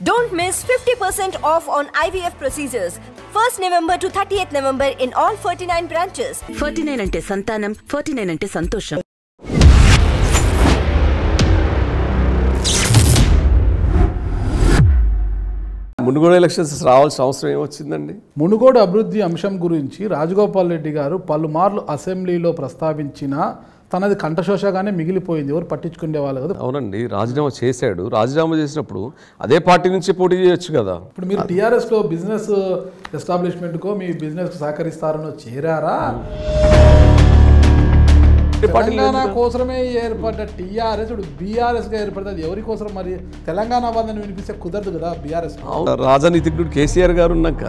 Don't miss 50% off on IVF procedures. 1st November to 30th November in all 49 branches. 49 అంటే సంతానం, 49 అంటే సంతోషం. Munugode elections రావాల్సిన అవసరం ఏమొచ్చిందండి? మునుగోడు అభివృద్ధి అంశం గురించి రాజగోపాల్ రెడ్డి గారు పలుమార్లు అసెంబ్లీలో ప్రస్తావించిన తనది కంఠశోషగానే మిగిలిపోయింది. ఎవరు పట్టించుకునే వాళ్ళు కదా. అవునండి, రాజీనామా చేశాడు. రాజీనామా చేసినప్పుడు అదే పార్టీ నుంచి పోటీ చేయొచ్చు కదా. ఇప్పుడు మీరు టీఆర్ఎస్లో బిజినెస్ ఎస్టాబ్లిష్మెంట్కో మీ బిజినెస్కు సహకరిస్తారనో చేరారా? తెలంగాణ కోసమే ఏర్పడ్డ టీఆర్ఎస్ ఇప్పుడు బీఆర్ఎస్గా ఏర్పడుతుంది. ఎవరి కోసం మరి? తెలంగాణ వాళ్ళని వినిపిస్తే కుదరదు కదా బీఆర్ఎస్. రాజనీతిజ్ఞుడు కేసీఆర్ గారు ఉన్నాక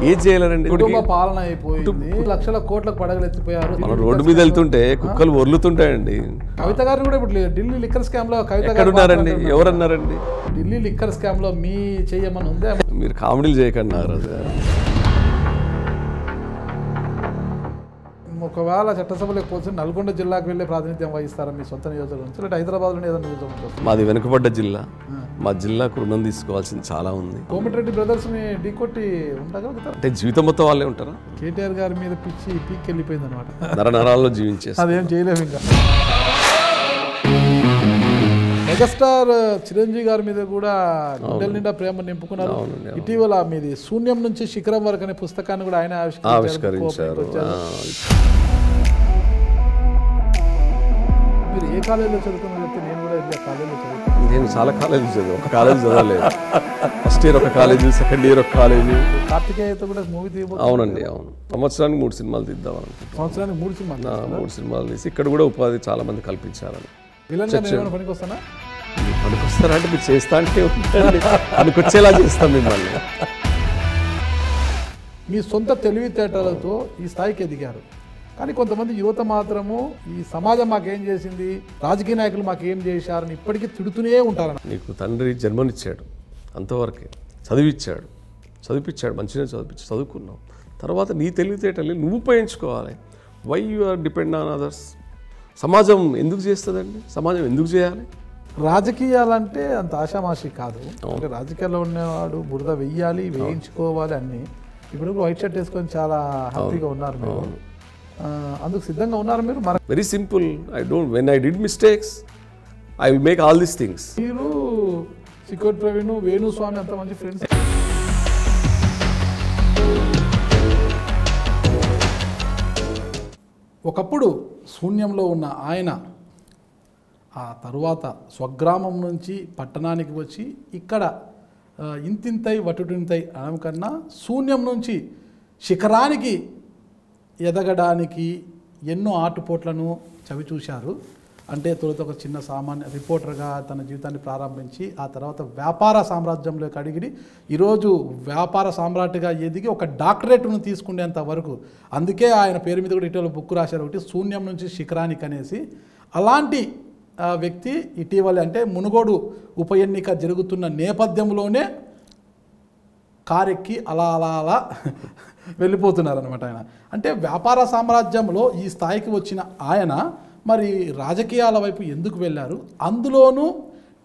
ఏం చేయలేరండి? కుటుంబ పాలన అయిపోయింది. లక్షల కోట్లకు పడగలు ఎత్తిపోయారు. మనం రోడ్డు మీద వెళ్తుంటే కుక్కలు ఒర్లుతుంటాయండి. కవిత గారిని కూడా ఇప్పుడు ఢిల్లీ లిక్కర్ స్కామ్ లో కవిత గారు ఉన్నారండి. ఎవరన్నారండి? ఢిల్లీ లిక్కర్ స్కామ్ లో మీ చేయమని ఉందే. మీరు కామెడీలు చేయకండి నాగరాజు గారు. ఒకవేళ చట్టసభలోకి పోతే నల్గొండ జిల్లాకు వెళ్ళే ప్రాతినిధ్యం వహిస్తారా మీ సొంత నియోజకవర్గం నుంచి? లేకపోతే హైదరాబాద్లో ఏదైనా నియోజకవర్గం? మాది వెనుకబడ్డ జిల్లా. మా జిల్లాకు రుణం తీసుకోవాల్సింది చాలా ఉంది. కోమటిరెడ్డి బ్రదర్స్ని ఢీకొట్టి ఉండగలుగుతారు అంటే జీవితం మొత్తం వాళ్ళే ఉంటారా? కేటీఆర్ గారి మీద పిచ్చి పీక్ వెళ్ళిపోయింది అనమాట. నరనరాల్లో జీవించేసి అదేం చేయలేము. ఇంకా మెగాస్టార్ చిరంజీవి గారి మీద కూడా గుండెల నిండా ప్రేమ నింపుకున్నారు. ఇటీవల మీది శూన్యం నుంచి శిఖరం వరకు అనే పుస్తకాన్ని కూడా ఆయన ఆవిష్కరించారు. మీరు ఏ కాలేజీలో చదువుకున్నా చెప్తే నేను కూడా కాలేజీలో చదువుతాను. నేను చాలా కాలేజీ చదివాను. ఒక కాలేజీ చదవలేదు. ఫస్ట్ ఇయర్ ఒక కాలేజీ, సెకండ్ ఇయర్ ఒక కాలేజీ. కార్తికేయతో కూడా మూవీ తీయబోతుంది. అవునండి, అవును. సంవత్సరానికి 3 సినిమాలు తీద్దాం అనుకుంటున్నాను. సంవత్సరానికి 3 సినిమాలు? 3 సినిమాలు తీసి ఇక్కడ కూడా ఉపాధి చాలా మంది కల్పించాలని. పనికొస్తానా? పనికొస్తారా అంటే మీరు చేస్తా అంటే ఉంటుంది. పనికొచ్చేలా చేస్తాం మిమ్మల్ని. మీ సొంత తెలివితేటలతో ఈ స్థాయికి ఎదిగారు. కానీ కొంతమంది యువత మాత్రము ఈ సమాజం మాకేం చేసింది, రాజకీయ నాయకులు మాకేం చేశారని ఇప్పటికీ తిడుతూనే ఉంటారు. నీకు తండ్రి జన్మనిచ్చాడు, అంతవరకే. చదివిపించాడు, మంచిగా చదువుకున్నావు. తర్వాత నీ తెలివితేటల్ని నువ్వు ఉపయోగించుకోవాలి. Why you are depend on others? సమాజం ఎందుకు చేస్తుందండి? సమాజం ఎందుకు చేయాలి? రాజకీయాలంటే అంత ఆషామాషి కాదు. అంటే రాజకీయాల్లో ఉన్నవాడు బురద వెయ్యాలి, వేయించుకోవాలి అన్నీ. ఇప్పుడు వైట్ షర్ట్ వేసుకొని చాలా హ్యాపీగా ఉన్నారు మీరు. అందుకు సిద్ధంగా ఉన్నారు మీరు? Very simple. When I did mistakes I will make all these things. మీరు సికోట్ ప్రవీణ్, వేణుస్వామి అంత మంచి ఫ్రెండ్స్. ఒకప్పుడు శూన్యంలో ఉన్న ఆయన ఆ తరువాత స్వగ్రామం నుంచి పట్టణానికి వచ్చి ఇక్కడ ఇంతింతై వటుటింతై అనడం కన్నా శూన్యం నుంచి శిఖరానికి ఎదగడానికి ఎన్నో ఆటుపోట్లను చవిచూశారు. అంటే తొలుత ఒక చిన్న సామాన్య రిపోర్టర్గా తన జీవితాన్ని ప్రారంభించి ఆ తర్వాత వ్యాపార సామ్రాజ్యంలోకి అడిగి ఈరోజు వ్యాపార సామ్రాట్గా ఎదిగి ఒక డాక్టరేట్ను తీసుకునేంత వరకు. అందుకే ఆయన పేరు మీద కూడా ఇటీవల బుక్ రాశారు ఒకటి, శూన్యం నుంచి శిఖరానికి అనేసి. అలాంటి వ్యక్తి ఇటీవల అంటే మునుగోడు ఉప ఎన్నిక జరుగుతున్న నేపథ్యంలోనే కారెక్కి అలా అలా అలా వెళ్ళిపోతున్నారనమాట ఆయన. అంటే వ్యాపార సామ్రాజ్యంలో ఈ స్థాయికి వచ్చిన ఆయన మరి రాజకీయాల వైపు ఎందుకు వెళ్ళారు? అందులోనూ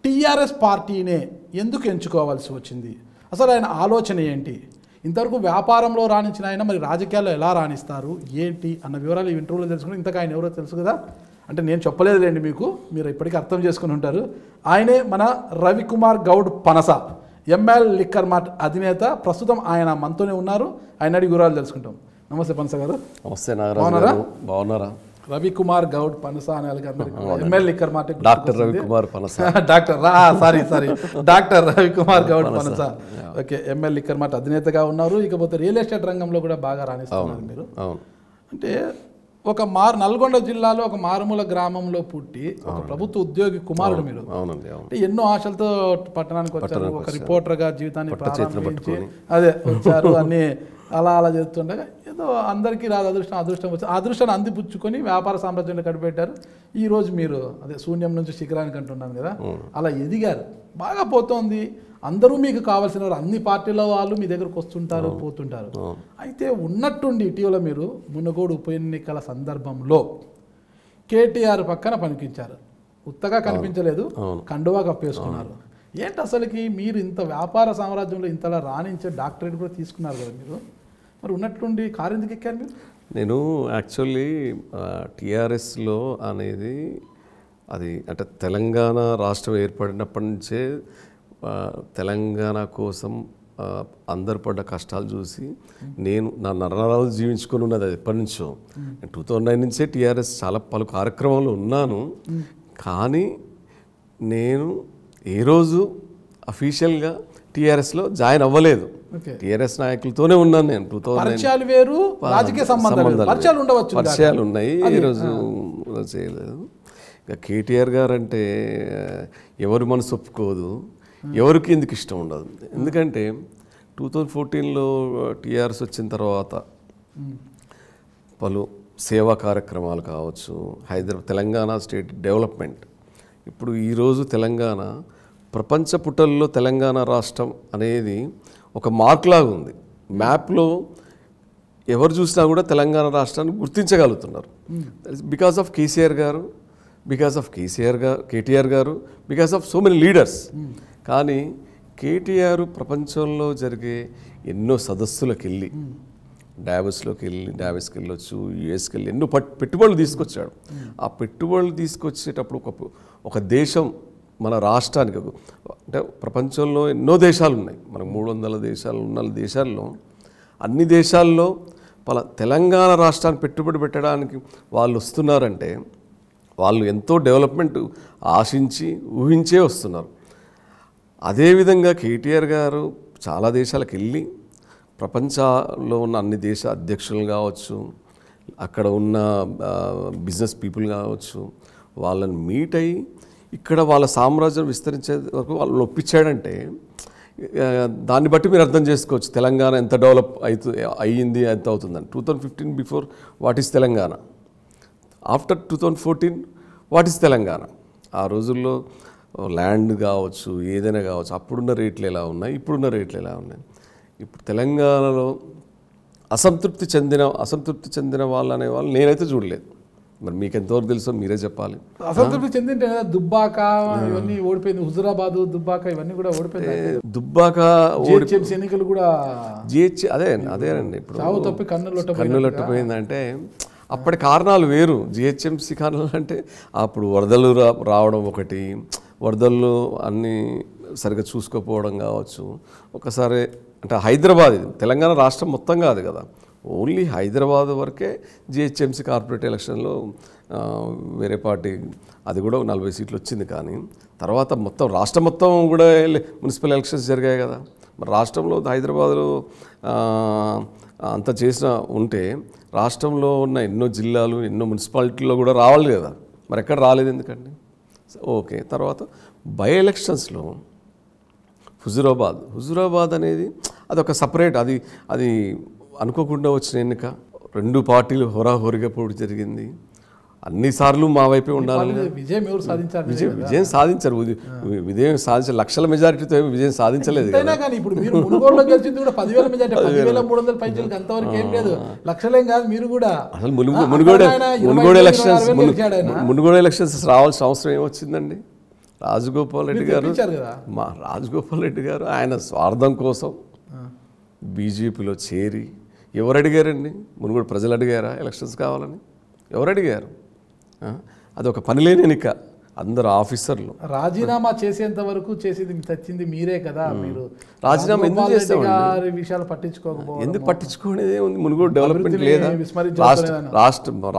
టీఆర్ఎస్ పార్టీనే ఎందుకు ఎంచుకోవాల్సి వచ్చింది? అసలు ఆయన ఆలోచన ఏంటి? ఇంతవరకు వ్యాపారంలో రాణించిన ఆయన మరి రాజకీయాల్లో ఎలా రాణిస్తారు ఏంటి అన్న వివరాలు ఈ ఇంటర్వ్యూలో తెలుసుకుని, ఇంతకు ఆయన ఎవరో తెలుసు కదా. అంటే నేను చెప్పలేదులేండి మీకు, మీరు ఇప్పటికీ అర్థం చేసుకుని ఉంటారు. ఆయనే మన రవికుమార్ గౌడ్ పనస, ఎంఎల్ లిక్కర్ మార్ట్ అధినేత. ప్రస్తుతం ఆయన మనతోనే ఉన్నారు. ఆయన అడిగి వివరాలు తెలుసుకుంటాం. నమస్తే పనస గారు. నమస్తే నాగరాజు. బాగున్నారా? రవికుమార్ గౌడ్ పనస అనే ML liquor mart doctor Ravikumar పనస. డాక్టర్ రవికుమార్ గౌడ్ పనస. ఓకే, ఎంఎల్ లిక్కర్ మార్ట్ అధినేతగా ఉన్నారు. ఇకపోతే రియల్ ఎస్టేట్ రంగంలో కూడా బాగా రాణిస్తున్నారు మీరు. అంటే ఒక నల్గొండ జిల్లాలో ఒక మారుమూల గ్రామంలో పుట్టి ఒక ప్రభుత్వ ఉద్యోగి కుమారుడు మీరు. అంటే ఎన్నో ఆశలతో పట్టణానికి వచ్చారు. ఒక రిపోర్టర్గా జీవితాన్ని ప్రారంభించి అదే వచ్చారు. అన్నీ అలా అలా చేస్తుండగా ఏదో అందరికీ రాదు అదృష్టం వచ్చి అదృష్టాన్ని అందిపుచ్చుకొని వ్యాపార సామ్రాజ్యంలో కడిపెట్టారు. ఈరోజు మీరు అదే శూన్యం నుంచి శిఖరానికి అంటున్నాను కదా, అలా ఎదిగారు. బాగా పోతోంది. అందరూ మీకు కావాల్సిన వారు, అన్ని పార్టీల వాళ్ళు మీ దగ్గరకు వస్తుంటారు పోతుంటారు. అయితే ఉన్నట్టుండి ఇటీవల మీరు మునుగోడు ఉప ఎన్నికల సందర్భంలో కేటీఆర్ పక్కన పనికించారు. ఉత్తగా కనిపించలేదు, కండువా కప్పేసుకున్నారు. ఏంటి అసలుకి మీరు ఇంత వ్యాపార సామ్రాజ్యంలో ఇంతలా రాణించే డాక్టరేట్ కూడా తీసుకున్నారు కదా మీరు, మరి ఉన్నట్లుండి కారు ఎందుకు ఎక్కారు మీరు? నేను యాక్చువల్లీ టీఆర్ఎస్లో అనేది అది అంటే తెలంగాణ రాష్ట్రం ఏర్పడినప్పటి నుంచే తెలంగాణ కోసం అందరు పడ్డ కష్టాలు చూసి నేను నా నరనరాలు జీవించుకొని ఉన్నది అది ఎప్పటి నుంచో. 2009 నుంచే టీఆర్ఎస్ చాలా పలు కార్యక్రమాలు ఉన్నాను, కానీ నేను ఏ రోజు అఫీషియల్గా టీఆర్ఎస్లో జాయిన్ అవ్వలేదు. టీఆర్ఎస్ నాయకులతోనే ఉన్నాను నేను. 2009 వేరు, రాజకీయ పరిచయాలు ఉన్నాయి, ఈరోజు చేయలేదు. ఇక కేటీఆర్ గారు అంటే ఎవరి మనసు ఒప్పుకోదు, ఎవరికి ఎందుకు ఇష్టం ఉండదు. ఎందుకంటే 2014లో టీఆర్ఎస్ వచ్చిన తర్వాత పలు సేవా కార్యక్రమాలు కావచ్చు, తెలంగాణ స్టేట్ డెవలప్మెంట్. ఇప్పుడు ఈరోజు తెలంగాణ ప్రపంచ పుటల్లో తెలంగాణ రాష్ట్రం అనేది ఒక మార్క్ లాగా ఉంది. మ్యాప్లో ఎవరు చూసినా కూడా తెలంగాణ రాష్ట్రాన్ని గుర్తించగలుగుతున్నారు. బికాస్ ఆఫ్ కేసీఆర్ గారు, బికాస్ ఆఫ్ కేటీఆర్ గారు, because of so many leaders. కానీ కేటీఆర్ ప్రపంచంలో జరిగే ఎన్నో సదస్సులకు వెళ్ళి, డావోస్కి వెళ్ళొచ్చు, యుఎస్కి వెళ్ళి ఎన్నో పెట్టుబడులు తీసుకొచ్చాడు. ఆ పెట్టుబడులు తీసుకొచ్చేటప్పుడు ఒక దేశం మన రాష్ట్రానికి, అంటే ప్రపంచంలో ఎన్నో దేశాలు ఉన్నాయి, మనకు 300 దేశాలు ఉన్న దేశాల్లో అన్ని దేశాల్లో తెలంగాణ రాష్ట్రాన్ని పెట్టుబడి పెట్టడానికి వాళ్ళు వస్తున్నారంటే వాళ్ళు ఎంతో డెవలప్మెంట్ ఆశించి ఊహించే వస్తున్నారు. అదేవిధంగా కేటీఆర్ గారు చాలా దేశాలకు వెళ్ళి ప్రపంచంలో ఉన్న అన్ని దేశ అధ్యక్షులు కావచ్చు, అక్కడ ఉన్న బిజినెస్ పీపుల్ కావచ్చు, వాళ్ళని మీట్ అయ్యి ఇక్కడ వాళ్ళ సామ్రాజ్యం విస్తరించే వరకు వాళ్ళని ఒప్పించాడంటే దాన్ని బట్టి మీరు అర్థం చేసుకోవచ్చు తెలంగాణ ఎంత డెవలప్ అయ్యింది, ఎంత అవుతుందని. 2015 before what is Telangana, after 2014 what is Telangana. ఆ రోజుల్లో ల్యాండ్ కావచ్చు, ఏదైనా కావచ్చు, అప్పుడున్న రేట్లు ఎలా ఉన్నాయి, ఇప్పుడున్న రేట్లు ఎలా ఉన్నాయి. ఇప్పుడు తెలంగాణలో అసంతృప్తి చెందిన వాళ్ళు అనేవాళ్ళు నేనైతే చూడలేదు. మరి మీకు ఎంతవరకు తెలుసో మీరే చెప్పాలి. అసంతృప్తి చెందింటే దుబ్బాక ఇవన్నీ ఓడిపోయింది, హుజురాబాద్, దుబ్బాక ఇవన్నీ కూడా ఓడిపోయింది. దుబ్బాక ఎన్నికలు కూడా అదేనండి. ఇప్పుడు కన్నులొట్టపోయిందంటే అప్పటి కారణాలు వేరు. జిహెచ్ఎంసీ కారణాలు అంటే అప్పుడు వరదలు రావడం ఒకటి, వరదల్లో అన్నీ సరిగ్గా చూసుకోకపోవడం కావచ్చు. ఒకసారి అంటే హైదరాబాద్, ఇది తెలంగాణ రాష్ట్రం మొత్తం కాదు కదా, ఓన్లీ హైదరాబాద్ వరకే జిహెచ్ఎంసీ కార్పొరేట్ ఎలక్షన్లో వేరే పార్టీ అది కూడా 40 సీట్లు వచ్చింది. కానీ తర్వాత మొత్తం రాష్ట్రం మొత్తం కూడా మున్సిపల్ ఎలక్షన్స్ జరిగాయి కదా. మరి రాష్ట్రంలో హైదరాబాద్లో అంత చేసిన ఉంటే రాష్ట్రంలో ఉన్న ఎన్నో జిల్లాలు, ఎన్నో మున్సిపాలిటీల్లో కూడా రావాలి కదా, మరి ఎక్కడ రాలేదు ఎందుకండి? ఓకే, తర్వాత బై ఎలక్షన్స్లో హుజురాబాద్ అనేది అదొక సపరేట్, అది అనుకోకుండా వచ్చిన ఎన్నిక. 2 పార్టీలు హోరాహోరీగా పోటీ జరిగింది. అన్నిసార్లు మా వైపే ఉండాలి. విజయం సాధించారు, విజయం సాధించారు. లక్షల మెజారిటీతో విజయం సాధించలేదు. ఇప్పుడు మీరు మునుగోడులో గెలిచింది కూడా 10,000 మెజారిటీ, 10,300 పైచలకు అంతవరకు ఏం లేదు, లక్షలేం కాదు. మీరు కూడా అసలు మునుగోడు ఎలక్షన్స్ రావాల్సిన అవసరం ఏమొచ్చిందండి? రాజగోపాల్ రెడ్డి గారు ఆయన స్వార్థం కోసం బీజేపీలో చేరి ఎవరు అడిగారండి? మునుగోడు ప్రజలు అడిగారా ఎలక్షన్స్ కావాలని? ఎవరు అడిగారు? అది ఒక పనిలేని ఎన్నిక. అందరు ఆఫీసర్లు రాజీనామా చేసేంత వరకు తెచ్చింది మీరే కదా. మీరు రాజీనామా ఎందుకు చేస్తాం? విషయాలు పట్టించుకోకపోవడం, ఎందుకు పట్టించుకునేది ఉంది? మునుగోడు డెవలప్మెంట్ లేదా?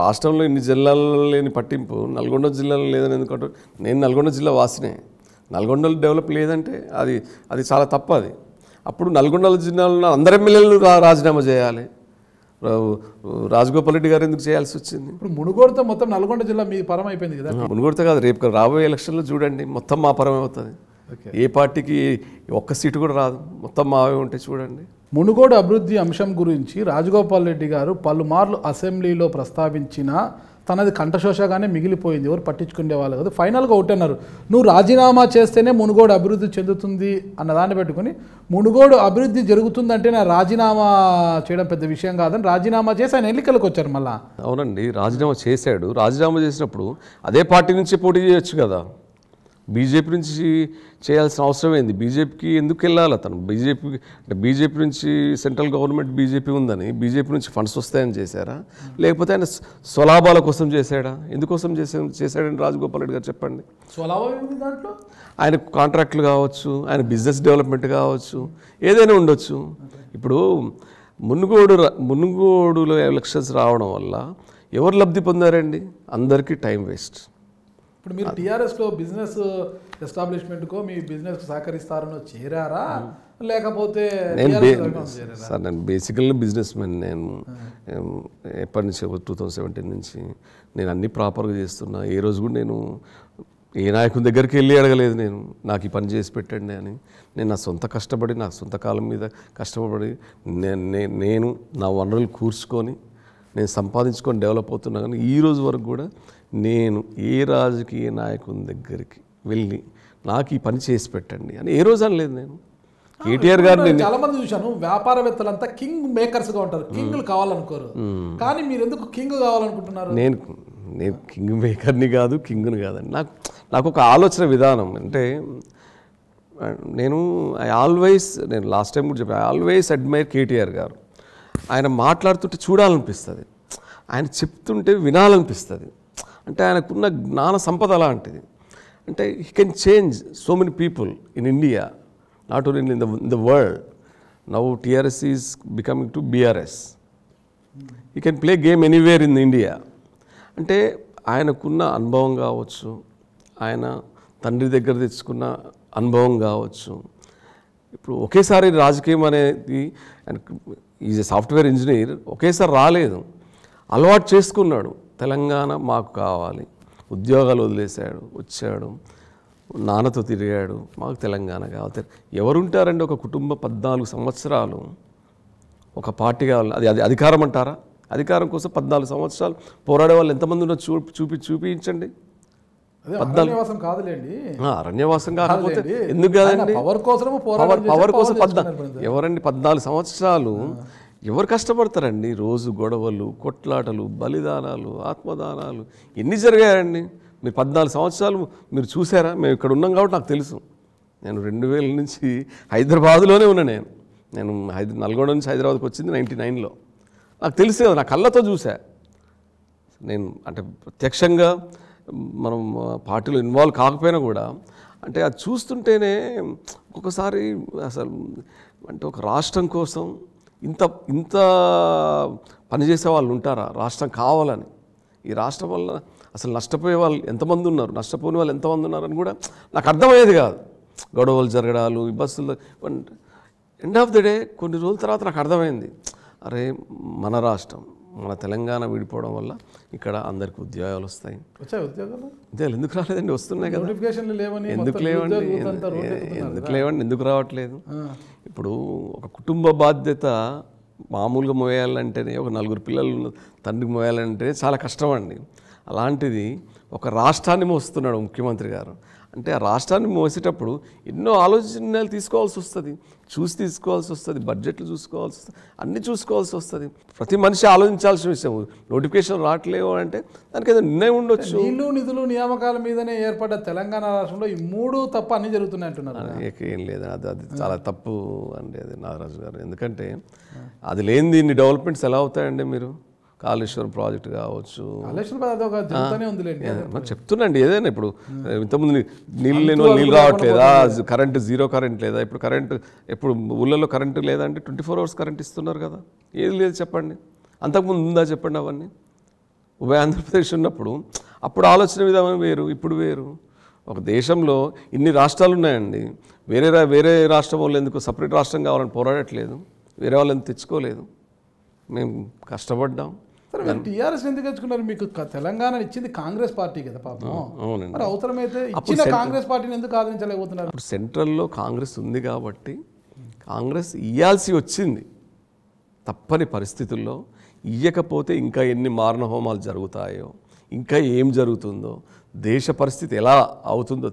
రాష్ట్రంలో ఇన్ని జిల్లాల్లో లేని పట్టింపు నల్గొండ జిల్లాలో లేదని ఎందుకంటే, నేను నల్గొండ జిల్లా వాసినే. నల్గొండలో డెవలప్ లేదంటే అది చాలా తప్పు. అది అప్పుడు నల్గొండ జిల్లాలో అందరు ఎమ్మెల్యేలు రాజీనామా చేయాలి. రాజగోపాల్ రెడ్డి గారు ఎందుకు చేయాల్సి వచ్చింది? ఇప్పుడు మునుగోడుతో మొత్తం నల్గొండ జిల్లా మీ పరం అయిపోయింది కదా. మునుగోడుతో కాదు, రేపు రాబోయే ఎలక్షన్లో చూడండి మొత్తం మా పరమే అవుతుంది. ఏ పార్టీకి ఒక్క సీటు కూడా రాదు, మొత్తం మావే ఉంటాయి. చూడండి, మునుగోడు అభివృద్ధి అంశం గురించి రాజగోపాల్ రెడ్డి గారు పలుమార్లు అసెంబ్లీలో ప్రస్తావించిన తనది కంఠశోషగానే మిగిలిపోయింది, ఎవరు పట్టించుకునే వాళ్ళు కదా. ఫైనల్గా ఒకటి అన్నారు, నువ్వు రాజీనామా చేస్తేనే మునుగోడు అభివృద్ధి చెందుతుంది అన్నదాన్ని పెట్టుకుని మునుగోడు అభివృద్ధి జరుగుతుందంటే నా రాజీనామా చేయడం పెద్ద విషయం కాదని రాజీనామా చేసి ఆయన ఎన్నికలకు వచ్చారు మళ్ళా. అవునండి, రాజీనామా చేశాడు. రాజీనామా చేసినప్పుడు అదే పార్టీ నుంచి పోటీ చేయొచ్చు కదా. బీజేపీ నుంచి చేయాల్సిన అవసరం ఏంది? బీజేపీకి ఎందుకు వెళ్ళాలి అతను? బీజేపీ నుంచి సెంట్రల్ గవర్నమెంట్ బీజేపీ ఉందని బీజేపీ నుంచి ఫండ్స్ వస్తాయని చేశారా, లేకపోతే ఆయన స్వలాభాల కోసం చేశాడా? ఎందుకోసం చేశాడని రాజగోపాల్ రెడ్డి గారు చెప్పండి. దాంట్లో ఆయన కాంట్రాక్టులు కావచ్చు, ఆయన బిజినెస్ డెవలప్మెంట్ కావచ్చు, ఏదైనా ఉండొచ్చు. ఇప్పుడు మునుగోడులో ఎలక్షన్స్ రావడం వల్ల ఎవరు లబ్ధి పొందారండి? అందరికీ టైం వేస్ట్. ఇప్పుడు మీరు టీఆర్ఎస్లో బిజినెస్ ఎస్టాబ్లిష్మెంట్కో మీ బిజినెస్కి సహకరిస్తారనో చేరారా, లేకపోతే సార్ నేను బేసికల్గా బిజినెస్ మ్యాన్. నేను ఎప్పటి నుంచి 2017 నుంచి నేను అన్నీ ప్రాపర్గా చేస్తున్నా. ఏ రోజు కూడా నేను ఏ నాయకుని దగ్గరికి వెళ్ళి అడగలేదు నేను నాకు ఈ పని చేసి పెట్టండి అని. నేను నా సొంత కష్టపడి నా సొంత కాలం మీద కష్టపడి నేను నా వనరులు కూర్చుకొని నేను సంపాదించుకొని డెవలప్ అవుతున్నా. కానీ ఈ రోజు వరకు కూడా నేను ఏ రాజకీయ నాయకుని దగ్గరికి వెళ్ళి నాకు ఈ పని చేసి పెట్టండి అని ఏ రోజు అనలేదు. నేను కేటీఆర్ గారిని చాలా మంది చూశాను, వ్యాపారవేత్తలంతా కింగ్ మేకర్స్గా ఉంటారు, కింగ్లు కావాలనుకోరు. కానీ మీరు ఎందుకు కింగ్ కావాలనుకుంటున్నారు? నేను కింగ్ మేకర్ని కాదు, కింగ్ని కాదండి. నాకు ఒక ఆలోచన విధానం అంటే నేను లాస్ట్ టైం కూడా చెప్పాను, ఐ ఆల్వేస్ అడ్మైర్ కేటీఆర్ గారు. ఆయన మాట్లాడుతుంటే చూడాలనిపిస్తుంది, ఆయన చెప్తుంటే వినాలనిపిస్తుంది. అంటే ఆయనకున్న జ్ఞాన సంపద అలాంటిది. అంటే he can change so many people in India, not only in the world. Now TRS is becoming to BRS. He can play game anywhere in India. అంటే ఆయనకున్న అనుభవం కావచ్చు, ఆయన తండ్రి దగ్గర తెచ్చుకున్న అనుభవం కావచ్చు. ఇప్పుడు ఒకేసారి రాజకీయం అనేది ఈజ్ ఎ సాఫ్ట్వేర్ ఇంజనీర్, ఒకేసారి రాలేదు, అలవాటు చేసుకున్నాడు. తెలంగాణ మాకు కావాలి, ఉద్యోగాలు వదిలేశాడు, వచ్చాడు, నాన్నతో తిరిగాడు, మాకు తెలంగాణ కావాలి. ఎవరుంటారండి ఒక కుటుంబం 14 సంవత్సరాలు ఒక పార్టీ కావాలి? అది అధికారం అంటారా? అధికారం కోసం 14 సంవత్సరాలు పోరాడే వాళ్ళు ఎంతమంది ఉన్నో చూపించండి. అరణ్యవాసం కాదులేండి, అరణ్యవాసం కాకపోతే ఎందుకు కాదండి? పవర్ కోసం ఎవరండి 14 సంవత్సరాలు ఎవరు కష్టపడతారండి? రోజు గొడవలు, కొట్లాటలు, బలిదానాలు, ఆత్మదానాలు ఎన్ని జరిగాయండి? మీరు 14 సంవత్సరాలు మీరు చూసారా? మేము ఇక్కడ ఉన్నాం కాబట్టి నాకు తెలుసు. నేను 2000 నుంచి హైదరాబాద్లోనే ఉన్నా. నేను నల్గొండ నుంచి హైదరాబాద్కి వచ్చింది 99లో. నాకు తెలుసు కదా, నా కళ్ళతో చూసా. నేను అంటే ప్రత్యక్షంగా మనం పార్టీలో ఇన్వాల్వ్ కాకపోయినా కూడా అంటే అది చూస్తుంటేనే ఒక్కొక్కసారి అసలు అంటే ఒక రాష్ట్రం కోసం ఇంత పనిచేసే వాళ్ళు ఉంటారా? రాష్ట్రం కావాలని. ఈ రాష్ట్రం వల్ల అసలు నష్టపోయే వాళ్ళు ఎంతమంది ఉన్నారు, నష్టపోని వాళ్ళు ఎంతమంది ఉన్నారని కూడా నాకు అర్థమయ్యేది కాదు. గొడవలు జరగడాలు, ఈ బస్సులు. ఎండ్ ఆఫ్ ద డే కొన్ని రోజుల తర్వాత నాకు అర్థమైంది, అరే మన రాష్ట్రం మన తెలంగాణ విడిపోవడం వల్ల ఇక్కడ అందరికి ఉద్యోగాలు వస్తాయి. ఉద్యోగాలు ఎందుకు రాలేదండి? వస్తున్నాయి కదా. ఎందుకు లేవండి? ఎందుకు రావట్లేదు? ఇప్పుడు ఒక కుటుంబ బాధ్యత మామూలుగా మోయాలంటేనే, ఒక 4 పిల్లలు తండ్రికి మోయాలంటేనే చాలా కష్టం అండి. అలాంటిది ఒక రాష్ట్రాన్ని మోస్తున్నాడు ముఖ్యమంత్రి గారు. అంటే ఆ రాష్ట్రాన్ని మోసేటప్పుడు ఎన్నో ఆలోచనలు తీసుకోవాల్సి వస్తుంది, తీసుకోవాల్సి వస్తుంది, బడ్జెట్లు చూసుకోవాల్సి వస్తుంది, అన్నీ చూసుకోవాల్సి వస్తుంది. ప్రతి మనిషి ఆలోచించాల్సిన విషయం. నోటిఫికేషన్ రావట్లేవు అంటే దానికి ఏదో నిర్ణయం ఉండొచ్చు. నీళ్లు నిధులు నియామకాల మీదనే ఏర్పడ్డ తెలంగాణ రాష్ట్రంలో ఈ 3 తప్ప అన్నీ జరుగుతున్నాయి అంటున్నారు. ఏం లేదు, అది చాలా తప్పు అండి అది నాగరాజు గారు. ఎందుకంటే అది లేనిది ఇన్ని డెవలప్మెంట్స్ ఎలా అవుతాయండి? మీరు కాళేశ్వరం ప్రాజెక్టు కావచ్చు, చెప్తున్నాండి ఏదైనా. ఇప్పుడు ఇంతకుముందు నీళ్ళు లేని వాళ్ళు నీళ్ళు రావట్లేదా? కరెంటు జీరో కరెంట్ లేదా? ఇప్పుడు కరెంటు ఎప్పుడు ఊళ్ళల్లో కరెంటు లేదా అంటే 24 hours కరెంట్ ఇస్తున్నారు కదా. ఏది లేదు చెప్పండి. అంతకుముందు ఉందా చెప్పండి? అవన్నీ ఉభయ ఆంధ్రప్రదేశ్ ఉన్నప్పుడు అప్పుడు ఆలోచన విధానం వేరు, ఇప్పుడు వేరు. ఒక దేశంలో ఇన్ని రాష్ట్రాలు ఉన్నాయండి. వేరే రాష్ట్రం వాళ్ళు ఎందుకు సపరేట్ రాష్ట్రం కావాలని పోరాడట్లేదు? వేరే వాళ్ళు ఎందుకు తెచ్చుకోలేదు? మేము కష్టపడ్డాం. టీఆర్ఎస్ ఎందుకు తెచ్చుకున్నారు? మీకు తెలంగాణ ఇచ్చింది కాంగ్రెస్ పార్టీ కదా పాపం. మరి అవసరమైతే ఇచ్చిన కాంగ్రెస్ పార్టీని ఎందుకు ఆదరించలేకపోతున్నారు? ఇప్పుడు సెంట్రల్లో కాంగ్రెస్ ఉంది కాబట్టి కాంగ్రెస్ ఇయ్యాల్సి వచ్చింది. తప్పని పరిస్థితుల్లో ఇయ్యకపోతే ఇంకా ఎన్ని మారణ హోమాలు జరుగుతాయో, ఇంకా ఏం జరుగుతుందో, దేశ పరిస్థితి ఎలా అవుతుందో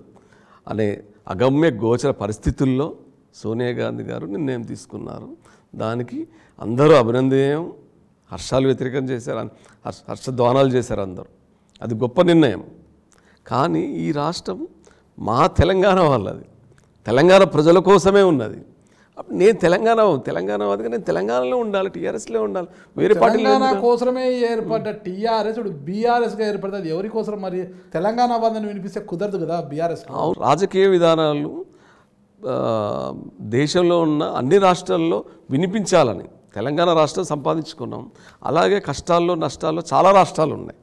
అనే అగమ్య గోచర పరిస్థితుల్లో సోనియా గాంధీ గారు నిర్ణయం తీసుకున్నారు. దానికి అందరూ అభినందనీయం, హర్షాలు వ్యతిరేకం చేశారు, హర్షధ్వానాలు చేశారు అందరూ. అది గొప్ప నిర్ణయం. కానీ ఈ రాష్ట్రం మా తెలంగాణ వాళ్ళది, తెలంగాణ ప్రజల కోసమే ఉన్నది. నేను తెలంగాణవాదిగా నేను తెలంగాణలో ఉండాలి, టీఆర్ఎస్లో ఉండాలి. వేరే తెలంగాణ కోసమే ఏర్పడ్డ టీఆర్ఎస్ బీఆర్ఎస్గా ఏర్పడుతుంది. ఎవరి కోసం మరి తెలంగాణ వాదన వినిపిస్తే కుదరదు కదా బీఆర్ఎస్. రాజకీయ విధానాలు దేశంలో ఉన్న అన్ని రాష్ట్రాల్లో వినిపించాలని తెలంగాణ రాష్ట్రం సంపాదించుకున్నాం. అలాగే కష్టాల్లో నష్టాల్లో చాలా రాష్ట్రాలు ఉన్నాయి.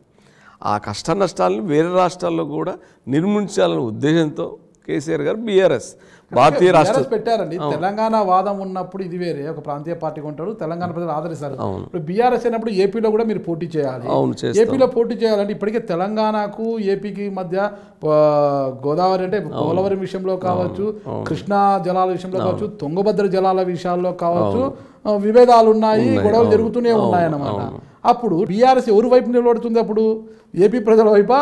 ఆ కష్ట నష్టాలను వేరే రాష్ట్రాల్లో కూడా నిర్మించాలనే ఉద్దేశంతో కేసీఆర్ గారు బీఆర్ఎస్ భారతీయ రాష్ట్రం పెట్టారండి. తెలంగాణ వాదం ఉన్నప్పుడు ఇది వేరే, ఒక ప్రాంతీయ పార్టీగా ఉంటాడు, తెలంగాణ ప్రజలు ఆదరిస్తారు. ఇప్పుడు బీఆర్ఎస్ అయినప్పుడు ఏపీలో కూడా మీరు పోటీ చేయాలి. ఏపీలో పోటీ చేయాలంటే ఇప్పటికే తెలంగాణకు ఏపీకి మధ్య గోదావరి అంటే పోలవరం విషయంలో కావచ్చు, కృష్ణా జలాల విషయంలో కావచ్చు, తుంగభద్ర జలాల విషయాల్లో కావచ్చు విభేదాలు ఉన్నాయి, గొడవలు జరుగుతూనే ఉన్నాయన్నమాట. అప్పుడు బీఆర్ఎస్ ఎవరి వైపు నిలబడుతుంది? అప్పుడు ఏపీ ప్రజల వైపా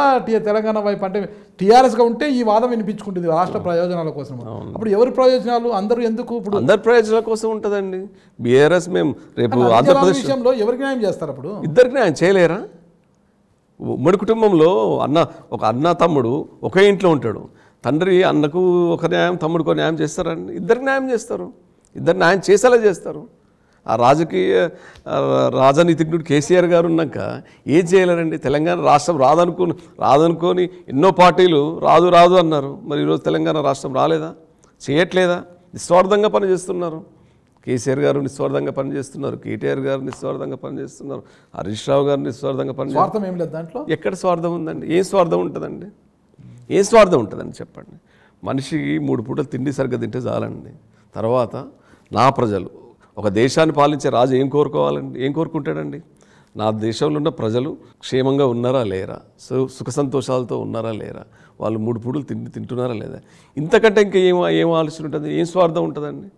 తెలంగాణ వైపు? అంటే టీఆర్ఎస్గా ఉంటే ఈ వాదం వినిపించుకుంటుంది రాష్ట్ర ప్రయోజనాల కోసం. అప్పుడు ఎవరి ప్రయోజనాలు? అందరూ ఎందుకు? ఇప్పుడు అందరి ప్రయోజనాల కోసం ఉంటుందండి బీఆర్ఎస్. మేము రేపు ఆంధ్రప్రదేశ్ విషయంలో ఎవరికి న్యాయం చేస్తారు? అప్పుడు ఇద్దరికి న్యాయం చేయలేరా? ఉమ్మడి కుటుంబంలో ఒక అన్న తమ్ముడు ఒకే ఇంట్లో ఉంటాడు. తండ్రి అన్నకు ఒక న్యాయం, తమ్ముడికి న్యాయం చేస్తారండి? ఇద్దరికి న్యాయం చేస్తారు, ఇద్దరు న్యాయం చేసేలా చేస్తారు. ఆ రాజనీతిజ్ఞుడు కేసీఆర్ గారు ఉన్నాక ఏం చేయలేరండి? తెలంగాణ రాష్ట్రం రాదనుకొని ఎన్నో పార్టీలు రాదు అన్నారు. మరి ఈరోజు తెలంగాణ రాష్ట్రం రాలేదా? చేయట్లేదా? నిస్వార్థంగా పనిచేస్తున్నారు. కేసీఆర్ గారు నిస్వార్థంగా పనిచేస్తున్నారు, కేటీఆర్ గారు నిస్వార్థంగా పనిచేస్తున్నారు, హరీష్ రావు గారు నిస్వార్థంగా పనిచేస్తున్నారు. ఏం లేదు దాంట్లో. ఎక్కడ స్వార్థం ఉందండి? ఏం స్వార్థం ఉంటుందండి? ఏం స్వార్థం ఉంటుందండి చెప్పండి? మనిషికి 3 పూటలు తిండి సరిగ్గా తింటే చాలండి. తర్వాత నా ప్రజలు, ఒక దేశాన్ని పాలించే రాజు ఏం కోరుకోవాలండి? ఏం కోరుకుంటాడండి? నా దేశంలో ఉన్న ప్రజలు క్షేమంగా ఉన్నారా లేరా, సుఖ సంతోషాలతో ఉన్నారా లేరా, వాళ్ళు 3 పూటలు తింటున్నారా లేదా? ఇంతకంటే ఇంకా ఏం ఆలోచన ఉంటుంది? ఏం స్వార్థం ఉంటుందండి?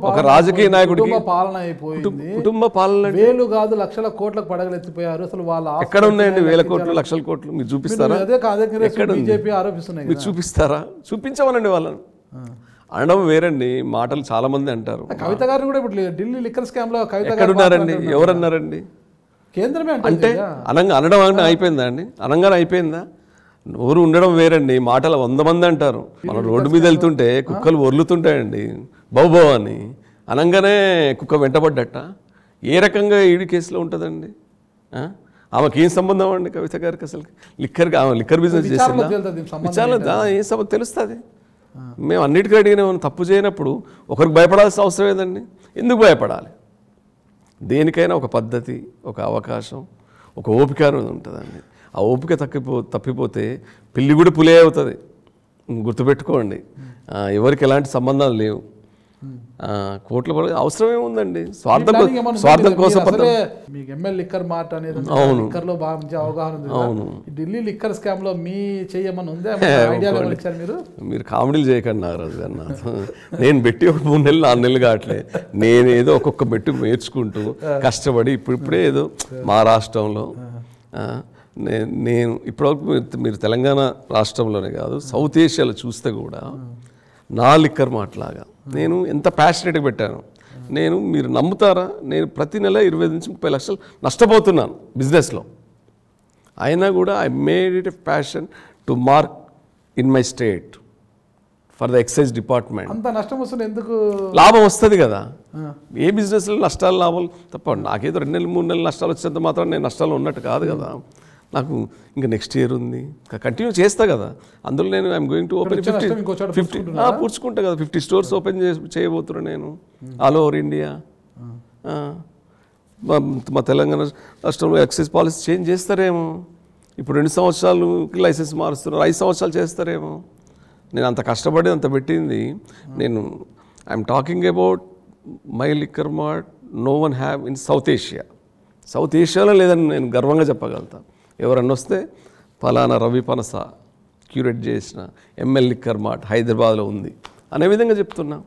ఒక రాజకీయ నాయకుడికి పాలన అయిపోయింది. కుటుంబ పాలన వేలు కాదు లక్షల కోట్లకు పడగలెత్తిపోయారు. అసలు వాళ్ళ ఎక్కడ ఉన్నాయండి వేల కోట్లు, లక్షల కోట్లు? మీరు చూపిస్తారా? బీజేపీ ఆరోపిస్తున్నాయి. మీరు చూపిస్తారా? చూపించమనండి వాళ్ళని. అనడం వేరండి, మాటలు చాలా మంది అంటారు. కవిత గారు కూడా ఇప్పుడు ఢిల్లీ లిక్కర్ స్కామ్ లో కవిత ఎక్కడున్నారండి? ఎవరన్నారండి? కేంద్రమే అంటే అనడం అంటే అయిపోయిందా అండి? అనగానే అయిపోయిందా? నోరు ఉండడం వేరండి, మాటలు 100 మంది అంటారు. మనం రోడ్డు మీద వెళ్తుంటే కుక్కలు ఒర్లుతుంటాయండి బౌబో అని, అనగానే కుక్క వెంటబడ్డట. ఏ రకంగా ఈడి కేసులో ఉంటుందండి? ఆమెకి ఏం సంబంధం అండి కవిత గారికి? అసలు లిక్కర్ బిజినెస్ చేసిందా? విచారణ ఏం సంబంధం తెలుస్తుంది? మేము అన్నిటికీ అడిగిన తప్పు చేయనప్పుడు ఒకరికి భయపడాల్సిన అవసరం ఏదండి? ఎందుకు భయపడాలి? దేనికైనా ఒక పద్ధతి, ఒక అవకాశం, ఒక ఓపిక అనేది ఉంటుందండి. ఆ ఓపిక తప్పిపోతే పిల్లి కూడా పులే అవుతుంది. గుర్తుపెట్టుకోండి. ఎవరికి ఎలాంటి సంబంధాలు లేవు. కోట్ల అవసరమే ఉందండి? స్వార్థం కోసం. మీకు ఎంఎల్ లిక్కర్ మార్ట్ అనేది లిక్కర్ లో బాగా మంచి అవగాహన ఉంది. అవును. ఢిల్లీ లిక్కర్ స్కామ్ లో మీ చేయమని ఉందా? మీరు కామెడీలు చేయకండి నాగరాజు గారు. నేను పెట్టి ఒక 3 నెలలు 4 నెలలు కావట్లే. నేను ఏదో ఒక్కొక్క మెట్టు నేర్చుకుంటూ కష్టపడి ఇప్పుడిప్పుడే ఏదో మా రాష్ట్రంలో నేను ఇప్పటివరకు మీరు తెలంగాణ రాష్ట్రంలోనే కాదు సౌత్ ఏషియాలో చూస్తే కూడా నా లిక్కర్ మాట్లాగా నేను ఎంత ప్యాషనెట్గా పెట్టాను. మీరు నమ్ముతారా? నేను ప్రతి నెల 25 నుంచి 30 లక్షలు నష్టపోతున్నాను బిజినెస్లో. అయినా కూడా I made it a passion to mark in my state for the excise department. అంత నష్టం వస్తుంది ఎందుకు? లాభం వస్తుంది కదా. ఏ బిజినెస్లో నష్టాలు లాభాలు తప్ప నాకేదో 2 నెలలు 3 నెలలు నష్టాలు వచ్చేంత మాత్రం నేను నష్టాలు ఉన్నట్టు కాదు కదా. నాకు ఇంకా నెక్స్ట్ ఇయర్ ఉంది, కంటిన్యూ చేస్తా కదా. అందులో నేను ఐఎమ్ గోయింగ్ టు ఓపెన్ 50 పూడ్చుకుంటా కదా. 50 స్టోర్స్ ఓపెన్ చేయబోతున్నాను నేను ఆల్ ఓవర్ ఇండియా. మా తెలంగాణ రాష్ట్రంలో ఎక్సైజ్ పాలసీ చేంజ్ చేస్తారేమో. ఇప్పుడు 2 సంవత్సరాలకి లైసెన్స్ మారుస్తున్నారు, 5 సంవత్సరాలు చేస్తారేమో. నేను అంత కష్టపడి అంత పెట్టింది. నేను I'm talking about my liquor mart no one have in South Asia. South ఏషియాలో లేదని నేను గర్వంగా చెప్పగలుగుతాను. ఎవరన్నా వస్తే ఫలానా రవి పనస క్యూరేట్ చేసిన ఎంఎల్ లిక్కర్ మార్ట్ హైదరాబాద్లో ఉంది అనే విధంగా చెప్తున్నా.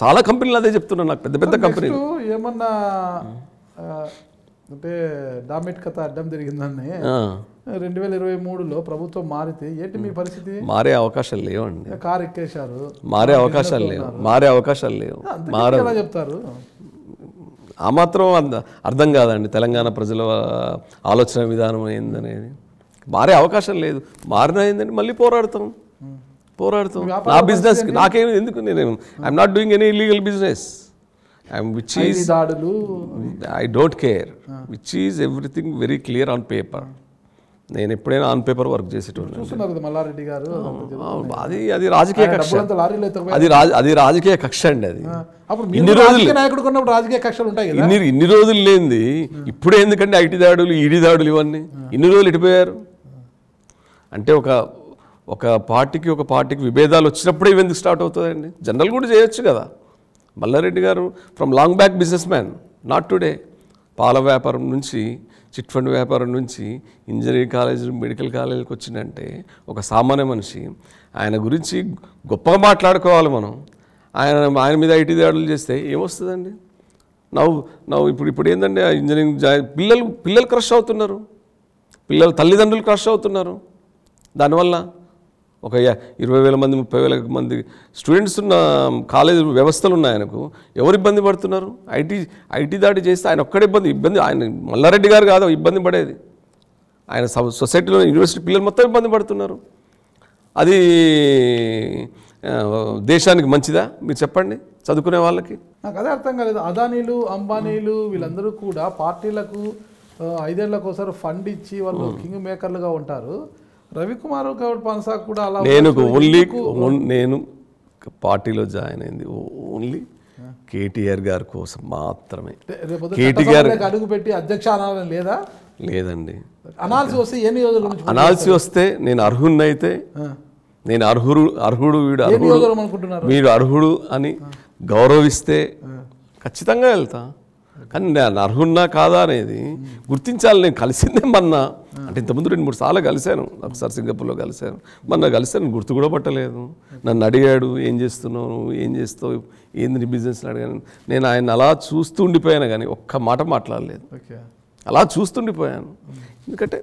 చాలా కంపెనీలు అదే చెప్తున్నా, నాకు పెద్ద పెద్ద కంపెనీలు. ఏమన్నా అంటే డామిట్ కథ అడ్డం జరిగిందని 2023లో ప్రభుత్వం మారితే ఏంటి మీ పరిస్థితి? మారే అవకాశాలు లేవండి. కారు ఎక్కేశారు, మారే అవకాశాలు లేవు. ఎలా చెప్తారు? ఆ మాత్రం అర్థం కాదండి తెలంగాణ ప్రజల ఆలోచన విధానం ఏందనేది. మారే అవకాశం లేదు. మారినా ఏందండి మళ్ళీ పోరాడతాం. పోరాడుతాం. నా బిజినెస్ నాకేం ఎందుకు, నేను I'm not doing any illegal business. Which is I don't care, which is everything very clear on paper. నేను ఎప్పుడైనా ఆన్ పేపర్ వర్క్ చేసేటోళ్ళు. మల్లారెడ్డి గారు అది రాజకీయ కక్ష, అది రాజకీయ కక్ష అండి. అది ఇన్ని రోజులు నాయకుడు కొన్నప్పుడు రాజకీయ కక్షలు ఉంటాయి కదా. ఇన్ని రోజులు లేనిది ఇప్పుడే ఎందుకంటే ఐటీ దాడులు, ఈడీ దాడులు, ఇవన్నీ ఇన్ని రోజులు ఎటుపోయారు అంటే ఒక పార్టీకి విభేదాలు వచ్చినప్పుడే ఇవెందుకు స్టార్ట్ అవుతుందండి? జనరల్ కూడా చేయొచ్చు కదా. మల్లారెడ్డి గారు from long back business man, not today. పాల వ్యాపారం నుంచి, చిట్ ఫండ్ వ్యాపారం నుంచి ఇంజనీరింగ్ కాలేజ్, మెడికల్ కాలేజీకి వచ్చిందంటే ఒక సామాన్య మనిషి. ఆయన గురించి గొప్పగా మాట్లాడుకోవాలి మనం. ఆయన మీద ఐటీ దాడులు చేస్తే ఏమొస్తుందండి? నవ్వు ఇప్పుడు ఏంటంటే ఇంజనీరింగ్ పిల్లలు క్రష్ అవుతున్నారు, తల్లిదండ్రులు క్రష్ అవుతున్నారు. దానివల్ల ఒక 20,000 మంది 30,000 మంది స్టూడెంట్స్ ఉన్న కాలేజ్ వ్యవస్థలు ఉన్నాయి. ఆయనకు ఎవరు ఇబ్బంది పడుతున్నారు? ఐటీ దాడి చేస్తే ఆయన ఒక్కడే ఇబ్బంది. ఆయన మల్లారెడ్డి గారు కాదు ఇబ్బంది పడేది, ఆయన సొసైటీలో యూనివర్సిటీ పిల్లలు మొత్తం ఇబ్బంది పడుతున్నారు. అది దేశానికి మంచిదా మీరు చెప్పండి, చదువుకునే వాళ్ళకి? నాకు అదే అర్థం కాలేదు. అదానీలు, అంబానీలు వీళ్ళందరూ కూడా పార్టీలకు 5 ఏళ్లకోసారి ఫండ్ ఇచ్చి వాళ్ళు కింగ్ మేకర్లుగా ఉంటారు. రవికుమార్ గౌడ్ పనసా కూడా అలా. నేను పార్టీలో జాయిన్ అయింది ఓన్లీ కేటీఆర్ గారి కోసం మాత్రమే. కేటీఆర్ అడుగు పెట్టి అధ్యక్ష అనాలని లేదా? లేదండి. అనాల్సి వస్తే ఏ నియోజకవర్గం? అనాల్సి వస్తే నేను అర్హుడినైతే, నేను అర్హుడు వీడు అర్హుడు అని గౌరవిస్తే ఖచ్చితంగా వెళ్తా. కానీ నేను అర్హున్నా కాదా అనేది గుర్తించాలి. నేను కలిసిందే మొన్న, అంటే ఇంతకుముందు 2-3 సార్లు కలిశాను. ఒకసారి సింగపూర్లో కలిశాను, మొన్న కలిశాను, గుర్తు కూడా పట్టలేదు. నన్ను అడిగాడు ఏం చేస్తున్నావు, ఏం చేస్తావు, ఏంది నీ బిజినెస్లో అడిగాను. నేను ఆయన అలా చూస్తూ ఉండిపోయాను కానీ ఒక్క మాట మాట్లాడలేదు. అలా చూస్తుండిపోయాను. ఎందుకంటే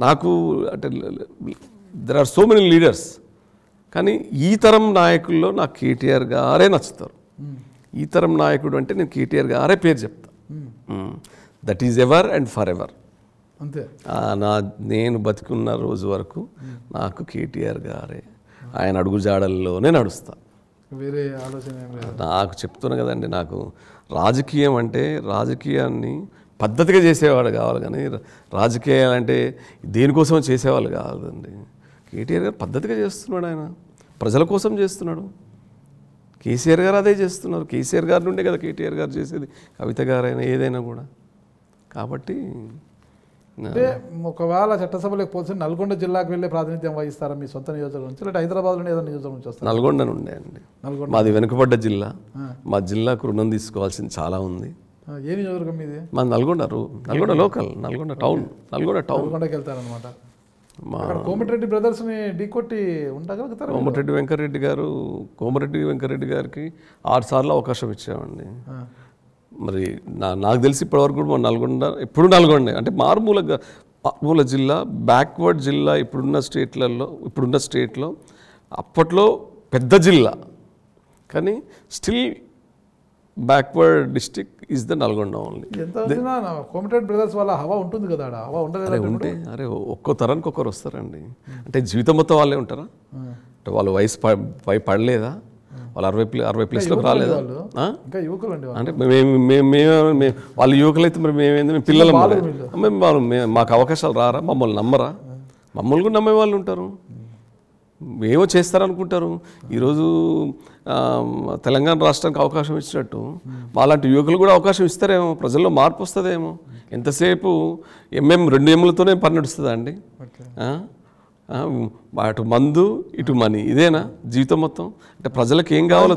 నాకు అంటే there are so many leaders, కానీ ఈ తరం నాయకుల్లో నాకు కేటీఆర్ గారే నచ్చుతారు. ఈ తరం నాయకుడు అంటే నేను కేటీఆర్ గారే పేరు చెప్తా. That is ever and for ever. అంతే. నేను బతికున్న రోజు వరకు నాకు కేటీఆర్ గారే, ఆయన అడుగుజాడల్లోనే నడుస్తా. వేరే ఆలోచన నాకు చెప్తున్నా కదండి, నాకు రాజకీయం అంటే రాజకీయాన్ని పద్ధతిగా చేసేవాడు కావాలి, కానీ రాజకీయాలంటే దేనికోసం చేసేవాళ్ళు కాదండి. కేటీఆర్ గారు పద్ధతిగా చేస్తున్నాడు, ఆయన ప్రజల కోసం చేస్తున్నాడు. కేసీఆర్ గారు అదే చేస్తున్నారు. కేసీఆర్ గారి నుండే కదా కేటీఆర్ గారు చేసేది, కవిత గారైనా ఏదైనా కూడా. కాబట్టి అంటే ఒకవేళ చట్టసభలోకి పోతే నల్గొండ జిల్లాకు వెళ్ళే ప్రాతినిధ్యం వహిస్తారా మీ సొంత నియోజకవర్గం నుంచి, లేకపోతే హైదరాబాద్లోనే ఏదైనా నియోజకవర్గం నుంచి వస్తారు? నల్గొండ నుండే అండి. మాది వెనుకబడ్డ జిల్లా, మా జిల్లాకు రుణం తీసుకోవాల్సింది చాలా ఉంది. ఏ నియోజకవర్గం మీది? మా నల్గొండ లోకల్, నల్గొండ టౌన్. నల్గొండకి వెళ్తారనమాట. కోమటిరెడ్డి బ్రదర్స్ని ఢీకొట్టి ఉండగలుగుతారు. కోమటిరెడ్డి వెంకరెడ్డి గారికి 6 సార్లు అవకాశం ఇచ్చామండి. మరి నాకు తెలిసి ఇప్పటివరకు కూడా ఎప్పుడు నల్గొండే అంటే మారుమూల జిల్లా, బ్యాక్వర్డ్ జిల్లా. ఇప్పుడున్న స్టేట్లో అప్పట్లో పెద్ద జిల్లా, కానీ still backward district is the Nalgonda only. Komatireddy brothers వాళ్ళ హవా ఉంటుంది కదా, హవా ఉండదు ఉంటే అరే ఒక్కో తరానికి ఒక్కరు వస్తారండి. అంటే జీవితం మొత్తం వాళ్ళే ఉంటారా? అంటే వాళ్ళు వయసు పడలేదా? వాళ్ళు 60+ రాలేదా? అంటే వాళ్ళు యువకులు అయితే మరి మేము పిల్లలు, మాకు అవకాశాలు రారా? మమ్మల్ని నమ్మరా? మమ్మల్ని కూడా నమ్మే వాళ్ళు ఉంటారు, ఏమో చేస్తారనుకుంటారు. ఈరోజు తెలంగాణ రాష్ట్రానికి అవకాశం ఇచ్చినట్టు వాళ్ళంటి యువకులు కూడా అవకాశం ఇస్తారేమో, ప్రజల్లో మార్పు వస్తుందేమో. ఎంతసేపు 2 ఎమ్ములతోనే పని నడుస్తుందా అండి? అటు మందు ఇటు మనీ, ఇదేనా జీవితం మొత్తం? అంటే ప్రజలకు ఏం కావాలో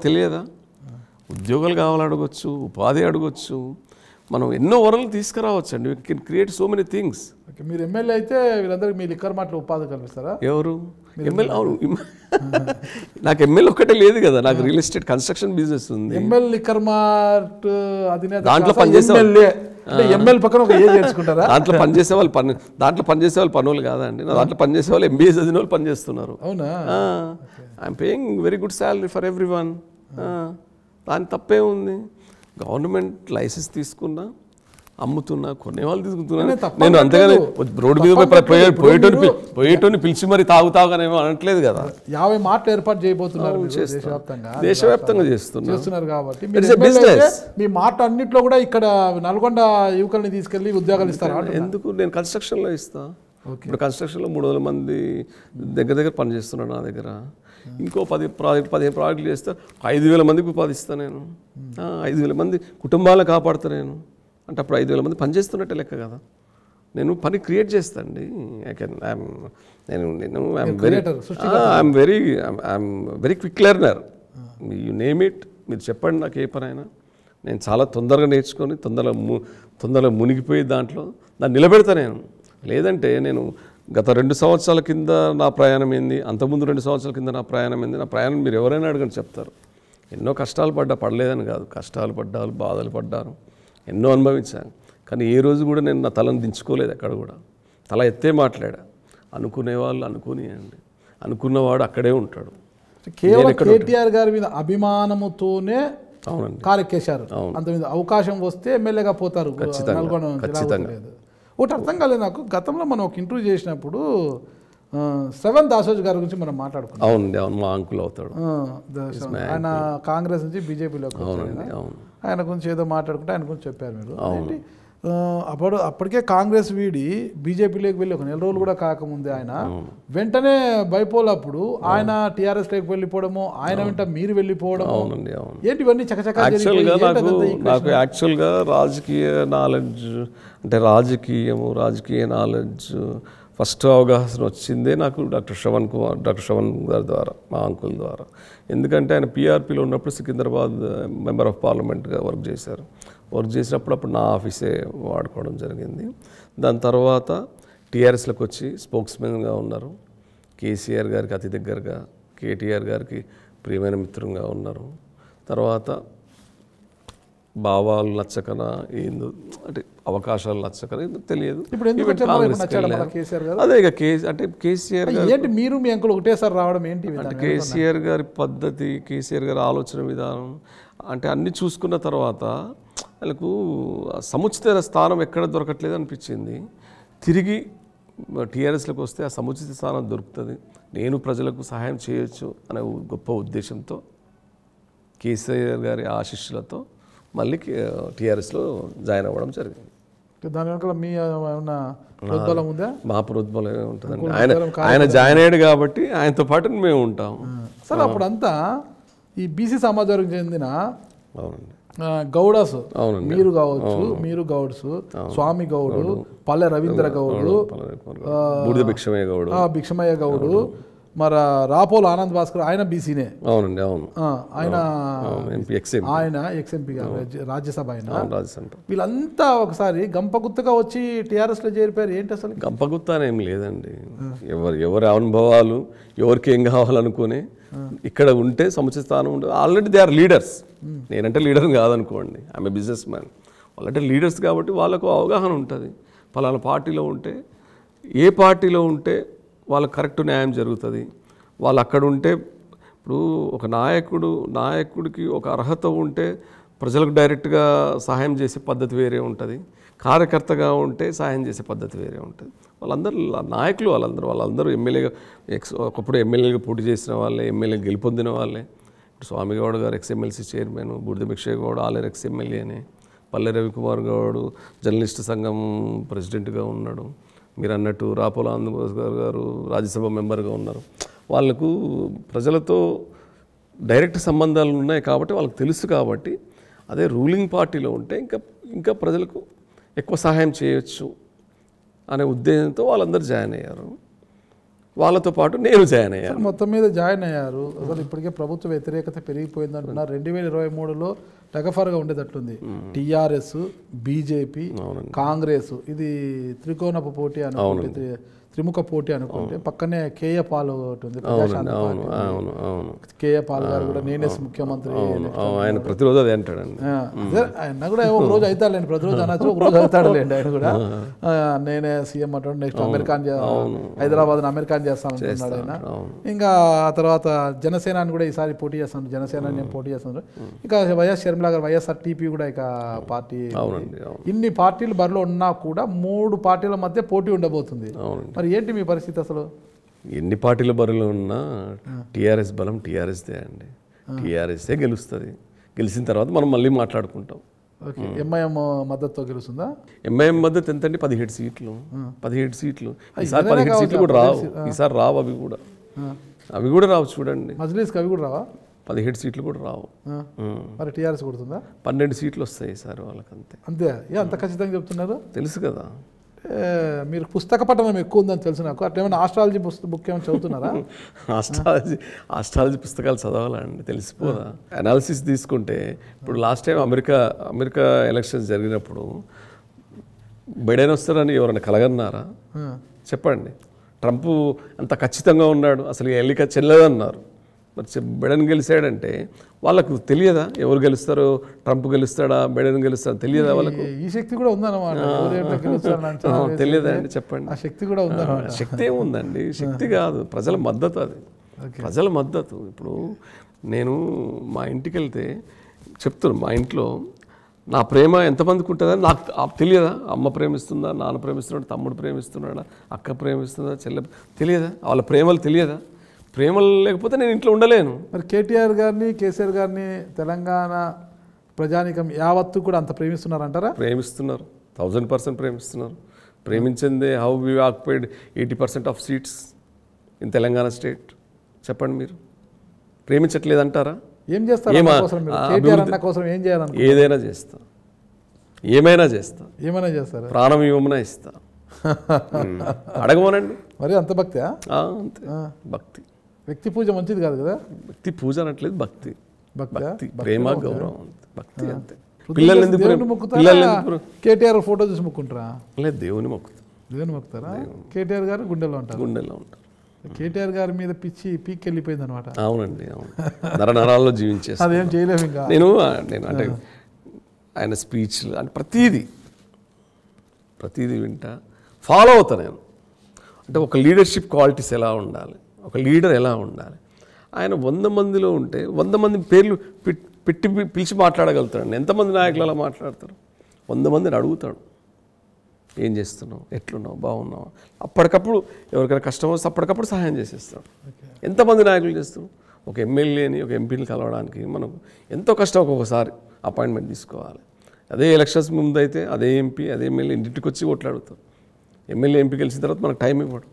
తెలియదా? ఉద్యోగాలు కావాలో అడగొచ్చు, ఉపాధి అడగొచ్చు, మనం ఎన్నో వనరులు తీసుకురావచ్చు అండి. We can create so many things. మీరు ఎమ్మెల్యే అయితే వీళ్ళందరికీ మీ లిక్కర్ మార్ట్లో ఉపాధి కల్పిస్తారా? ఎవరు ఎమ్మెల్యే? అవును, నాకు ఎమ్మెల్యే ఒక్కటే లేదు కదా, నాకు రియల్ ఎస్టేట్ కన్స్ట్రక్షన్ బిజినెస్ ఉంది. ఎమ్మెల్యే లిక్కర్ మార్ట్ దాంట్లో పనిచేసే ఎమ్మెల్యే పక్కన ఒక ఏ చేసుకుంటారా? దాంట్లో పనిచేసే వాళ్ళు పనులు కాదా అండి? దాంట్లో పనిచేసే వాళ్ళు MBA చదివిన వాళ్ళు పనిచేస్తున్నారు. అవునా? I'm paying very good salary for everyone. దాని తప్పే ఉంది. గవర్నమెంట్ లైసెన్స్ తీసుకున్నా అమ్ముతున్నా, కొనేవాళ్ళు తీసుకుంటున్నాను. నేను అంతేగాని రోడ్డు మీద పోయేటోని పిలిచి మరి తాగుతాగానేమో అనట్లేదు కదా. 50 మార్ట్లు ఏర్పాటు చేయబోతున్నారు దేశవ్యాప్తంగా చేస్తున్నారు కాబట్టి మీ మాట అన్నింటిలో కూడా ఇక్కడ నల్గొండ యువకుల్ని తీసుకెళ్లి ఉద్యోగాలు ఇస్తారు. ఎందుకు? నేను కన్స్ట్రక్షన్లో ఇస్తా. ఇప్పుడు కన్స్ట్రక్షన్లో 300 మంది దగ్గర పనిచేస్తున్నాడు నా దగ్గర. ఇంకో 15 ప్రాజెక్టులు చేస్తే 5,000 మందికి ఉపాధిస్తాను నేను. 5,000 మంది కుటుంబాలను కాపాడుతా నేను. అంటే అప్పుడు 5,000 మంది పనిచేస్తున్నట్టే లెక్క కదా. నేను పని క్రియేట్ చేస్తాండి. I'm very quick learner. You name it, మీరు చెప్పండి నాకు ఏ పనైనా. నేను చాలా తొందరగా నేర్చుకొని తొందరగా మునిగిపోయి దాంట్లో దాన్ని నిలబెడతా నేను. లేదంటే నేను గత 2 సంవత్సరాల కింద నా ప్రయాణం ఏంది, అంతకుముందు 2 సంవత్సరాల కింద నా ప్రయాణం ఏంది, నా ప్రయాణం మీరు ఎవరైనా అడగండి చెప్తారు. ఎన్నో కష్టాలు పడలేదని కాదు, కష్టాలు పడ్డాను, బాధలు పడ్డాను, ఎన్నో అనుభవించాను. కానీ ఏ రోజు కూడా నేను నా తలను దించుకోలేదు. ఎక్కడ కూడా తల ఎత్తే మాట్లాడా. అనుకునేవాళ్ళు అనుకునియండి, అనుకున్నవాడు అక్కడే ఉంటాడు. కేవలం కేటీఆర్ గారి మీద అభిమానముతోనే కారెక్కేశారు. అంత మీద అవకాశం వస్తే ఎమ్మెల్యేగా పోతారు. ఖచ్చితంగా. ఒకటి అర్థం కాలేదు నాకు, గతంలో మనం ఒక ఇంటర్వ్యూ చేసినప్పుడు శ్రవణ్ దాసోజ్ గారి గురించి మనం మాట్లాడుకున్నాం. అవునండి, అవును, మా అంకుల్ అవుతాడు. ఆయన కాంగ్రెస్ నుంచి బీజేపీలోకి ఆయన గురించి ఏదో మాట్లాడుకుంటే ఆయన గురించి చెప్పారు మీరు. ఏంటి అప్పటికే కాంగ్రెస్ వీడి బీజేపీలోకి వెళ్ళి 1 నెల రోజులు కూడా కాకముందే ఆయన వెంటనే బైపోల్ అప్పుడు ఆయన టీఆర్ఎస్లోకి వెళ్ళిపోవడము, ఆయన వెంట మీరు వెళ్ళిపోవడము, ఏంటి ఇవన్నీ చకచకా. నాకు యాక్చువల్గా రాజకీయ నాలెడ్జ్ అంటే రాజకీయ నాలెడ్జ్ ఫస్ట్ అవగాహన వచ్చిందే నాకు డాక్టర్ శ్రవణ్ గారి ద్వారా, మా అంకుల్ ద్వారా. ఎందుకంటే ఆయన పీఆర్పీలో ఉన్నప్పుడు సికింద్రాబాద్ మెంబర్ ఆఫ్ పార్లమెంట్గా వర్క్ చేసినప్పుడు అప్పుడు నా ఆఫీసే వాడుకోవడం జరిగింది. దాని తర్వాత టీఆర్ఎస్లోకి వచ్చి స్పోక్స్మెన్గా ఉన్నారు. కేసీఆర్ గారికి అతి దగ్గరగా, కేటీఆర్ గారికి ప్రియమైన మిత్రంగా ఉన్నారు. తర్వాత భావాలు నచ్చకనా ఏందో అంటే అవకాశాలు నచ్చకనా తెలియదు. అదే ఇక అంటే కేసీఆర్ గారు మీరు మీ అంకుల్ ఒకటేసారి రావడం ఏంటి అంటే కేసీఆర్ గారి పద్ధతి, కేసీఆర్ గారి ఆలోచన విధానం అంటే అన్నీ చూసుకున్న తర్వాత వాళ్ళకు సముచిత స్థానం ఎక్కడ దొరకట్లేదు అనిపించింది. తిరిగి టీఆర్ఎస్లోకి వస్తే ఆ సముచిత స్థానం దొరుకుతుంది, నేను ప్రజలకు సహాయం చేయొచ్చు అనే గొప్ప ఉద్దేశంతో కేసీఆర్ గారి ఆశీస్సులతో మళ్ళీ టీఆర్ఎస్లో జాయిన్ అవ్వడం జరిగింది. దాని వెనకాల మీ ఏమన్నా ప్రోద్బలం ఉందా? మా ప్రోద్బలం ఉంటుందండి. ఆయన జాయిన్ అయ్యాడు కాబట్టి ఆయనతో పాటు మేము ఉంటాం. సరే, అప్పుడంతా ఈ బీసీ సమాజానికి చెందిన గౌడస్, మీరు గౌడ్స్, స్వామి గౌడు, పల్లె రవీంద్ర గౌడు, భిక్షమయ్య గౌడు, మరి రాపోలు ఆనంద్ భాస్కర్, ఆయన బీసీనే. అవునండి, అవును, ఆయన ఎక్స్ఎంపీ రాజ్యసభ ఆయన. వీళ్ళంతా ఒకసారి గంపగుత్తగా వచ్చి టీఆర్ఎస్లో చేరిపోయారు. ఏంటి అసలు గంపగుత్త అనేం లేదండి. ఎవరి అనుభవాలు ఎవరికి ఏం కావాలనుకుని ఇక్కడ ఉంటే సముచిత స్థానం ఉంటుంది. Already they are leaders. నేనంటే లీడర్ కాదనుకోండి, ఐఎమ్ ఏ బిజినెస్ మ్యాన్. వాళ్ళంటే లీడర్స్ కాబట్టి వాళ్ళకు అవగాహన ఉంటుంది. పలానా పార్టీలో ఉంటే, ఏ పార్టీలో ఉంటే వాళ్ళకి కరెక్ట్ న్యాయం జరుగుతుంది. వాళ్ళు అక్కడ ఉంటే, ఇప్పుడు ఒక నాయకుడికి ఒక అర్హత ఉంటే ప్రజలకు డైరెక్ట్గా సహాయం చేసే పద్ధతి వేరే ఉంటుంది. కార్యకర్తగా ఉంటే సహాయం చేసే పద్ధతి వేరే ఉంటుంది. వాళ్ళందరూ నాయకులు, వాళ్ళందరూ ఎమ్మెల్యేగా ఒకప్పుడు ఎమ్మెల్యేగా పోటీ చేసిన వాళ్ళే, ఎమ్మెల్యే గెలుపొందిన వాళ్ళే. ఇప్పుడు స్వామి గౌడ్ గారు ఎక్స్ఎమ్మెల్సీ చైర్మన్, బూడిద భిక్షయ్య గౌడ్ ఆలేరు ఎక్స్ఎమ్మెల్యేనే, పల్లె రవికుమార్ గౌడ్ జర్నలిస్ట్ సంఘం ప్రెసిడెంట్గా ఉన్నాడు. మీరు అన్నట్టు రాపోల ఆనంద్ గారు రాజ్యసభ మెంబర్గా ఉన్నారు. వాళ్ళకు ప్రజలతో డైరెక్ట్ సంబంధాలు ఉన్నాయి కాబట్టి వాళ్ళకి తెలుసు. కాబట్టి అదే రూలింగ్ పార్టీలో ఉంటే ఇంకా ప్రజలకు ఎక్కువ సహాయం చేయొచ్చు అనే ఉద్దేశంతో వాళ్ళందరూ జాయిన్ అయ్యారు. వాళ్ళతో పాటు నేను జాయిన్ అయ్యాను. మొత్తం మీద జాయిన్ అయ్యారు. అసలు ఇప్పటికే ప్రభుత్వ వ్యతిరేకత పెరిగిపోయింది అంటున్నారు. 2023లో టగఫర్గా ఉండేటట్లుంది. టీఆర్ఎస్, బీజేపీ, కాంగ్రెస్, ఇది త్రికోణపు పోటీ అనుకుంటే త్రిముఖ పోటీ అనుకుంటే పక్కనే కేఏ పాల్ ఒకటి ఉంది, ప్రజాశాంతి పార్టీ. కేఏ పాల్ గారు కూడా నేనే ముఖ్యమంత్రి ఆయన ప్రతిరోజు అదే అంటాడండి. అదే ఆయన కూడా ఒక రోజు అవుతాడులేండి, ప్రతిరోజు అనొచ్చు, ఒక రోజు అవుతాడులేండి ఆయన కూడా. నేనే సీఎం అంటాడు, నెక్స్ట్ అమెరికాన్ హైదరాబాద్ని అమెరికాన్ చేస్తానంటున్నాడు ఆయన. ఇంకా ఆ తర్వాత జనసేన కూడా ఈసారి పోటీ చేస్తాను, జనసేన నేను పోటీ చేస్తాను. ఇంకా వైఎస్ షర్మిల గారు వైఎస్ఆర్టీపీ కూడా ఇక పార్టీ. ఇన్ని పార్టీలు బరిలో ఉన్నా కూడా 3 పార్టీల మధ్య పోటీ ఉండబోతుంది. మరి ఏంటి మీ పరిస్థితి అసలు? ఎన్ని పార్టీల బరిలో ఉన్నా టీఆర్ఎస్ బలం టీఆర్ఎస్దే అండి. టీఆర్ఎస్ఏ గెలుస్తుంది. గెలిచిన తర్వాత మనం మళ్ళీ మాట్లాడుకుంటాం. ఎంఐఎం మద్దతుతో గెలుస్తుందా? ఎంఐఎం మద్దతు ఎంతండి? 17 సీట్లు. 17 సీట్లు. ఈసారి 17 సీట్లు కూడా రావు. ఈసారి రావు. అవి కూడా రావు. చూడండి, మజ్లిస్కి అవి కూడా రావా? 17 సీట్లు కూడా రావు. మరి టీఆర్ఎస్ కొడుతుందా? 12 సీట్లు వస్తాయి ఈసారి వాళ్ళకి. అంతే. అంత ఖచ్చితంగా చెప్తున్నారు? తెలుసు కదా. మీరు పుస్తక పఠనం ఎక్కువ ఉందని తెలుసు నాకు. అట్లా ఏమైనా ఆస్ట్రాలజీ బుక్ ఏమైనా చదువుతున్నారా? ఆస్ట్రాలజీ పుస్తకాలు చదవాలండి, తెలిసిపోదా? అనాలిసిస్ తీసుకుంటే ఇప్పుడు లాస్ట్ టైం అమెరికా ఎలక్షన్స్ జరిగినప్పుడు బైడెన్ వస్తారని ఎవరైనా కలగన్నారా? చెప్పండి. ట్రంప్ అంత ఖచ్చితంగా ఉన్నాడు, అసలు ఎన్నిక చెల్లదన్నారు. మరి బైడెన్ గెలిచాడంటే వాళ్ళకు తెలియదా ఎవరు గెలుస్తారో? ట్రంప్ గెలుస్తాడా, బైడెన్ గెలుస్తాడా తెలియదా వాళ్ళకు? ఈ శక్తి కూడా ఉందన్నమాట. తెలియదా అండి? చెప్పండి. ఆ శక్తి కూడా ఉందన్నమాట. శక్తి ఏముందండి? శక్తి కాదు, ప్రజల మద్దతు. అది ప్రజల మద్దతు. ఇప్పుడు నేను మా ఇంటికి వెళ్తే చెప్తున్నాను, మా ఇంట్లో నా ప్రేమ ఎంతమందికి ఉంటుందని నాకు తెలియదా? అమ్మ ప్రేమిస్తుందా, నాన్న ప్రేమిస్తున్నాడా, తమ్ముడు ప్రేమిస్తున్నాడా, అక్క ప్రేమిస్తుందా, చెల్లె తెలియదా? వాళ్ళ ప్రేమలు తెలియదా? ప్రేమలు లేకపోతే నేను ఇంట్లో ఉండలేను. మరి కేటీఆర్ గారిని, కేసీఆర్ గారిని తెలంగాణ ప్రజానికం యావత్తు కూడా అంత ప్రేమిస్తున్నారంటారా? ప్రేమిస్తున్నారు, 1000% ప్రేమిస్తున్నారు. ప్రేమించిందే how we occupied 80% of seats in Telangana state. చెప్పండి, మీరు ప్రేమించట్లేదంటారా? ఏం చేస్తారు? ఏం చేయాలి? ఏదైనా చేస్తా, ఏమైనా చేస్తా. ఏమైనా చేస్తారా? ప్రాణం ఇవ్వమన్నా ఇస్తా. అడగమనండి. మరి అంత భక్తి? అంతే, భక్తి. వ్యక్తి పూజ మంచిది కాదు కదా? వ్యక్తి పూజ అనట్లేదు, భక్తి. భక్తి, ప్రేమ, గౌరవం, భక్తి అంతే. కేటీఆర్ ఫోటో చూసి మొక్కుంటారా? లేదు, దేవుని మొక్కుతారు. దేవుని మొక్కుతారా? కేటీఆర్ గారు గుండెల్లో ఉంటారు. గుండెల్లో ఉంటారు. కేటీఆర్ గారి మీద పిచ్చి పీక్ వెళ్ళిపోయింది అనమాట. అవునండి, అవును. నరాల్లో జీవించేసి అదేం చేయలేము ఇంకా. నేను అంటే ఆయన స్పీచ్లు అంటే ప్రతిదీ వింటా, ఫాలో అవుతా నేను. అంటే ఒక లీడర్షిప్ క్వాలిటీస్ ఎలా ఉండాలి, ఒక లీడర్ ఎలా ఉండాలి. ఆయన 100 మందిలో ఉంటే 100 మంది పేర్లు పెట్టి పిలిచి మాట్లాడగలుగుతాడు. ఎంతమంది నాయకులు అలా మాట్లాడతారు? 100 మందిని అడుగుతాడు, ఏం చేస్తున్నావు, ఎట్లున్నావు, బాగున్నావు. అప్పటికప్పుడు ఎవరికైనా కష్టం వస్తే అప్పటికప్పుడు సహాయం చేసేస్తాడు. ఎంతమంది నాయకులు చేస్తాం? ఒక ఎమ్మెల్యేని, ఒక ఎంపీని కలవడానికి మనకు ఎంతో కష్టం. ఒక్కొక్కసారి అపాయింట్మెంట్ తీసుకోవాలి. అదే ఎలక్షన్స్ ముందు అయితే అదే ఎంపీ, అదే ఎమ్మెల్యే ఇంటికి వచ్చి ఓట్లాడుతారు. ఎమ్మెల్యే ఎంపీ గెలిచిన తర్వాత మనకు టైం ఇవ్వడు.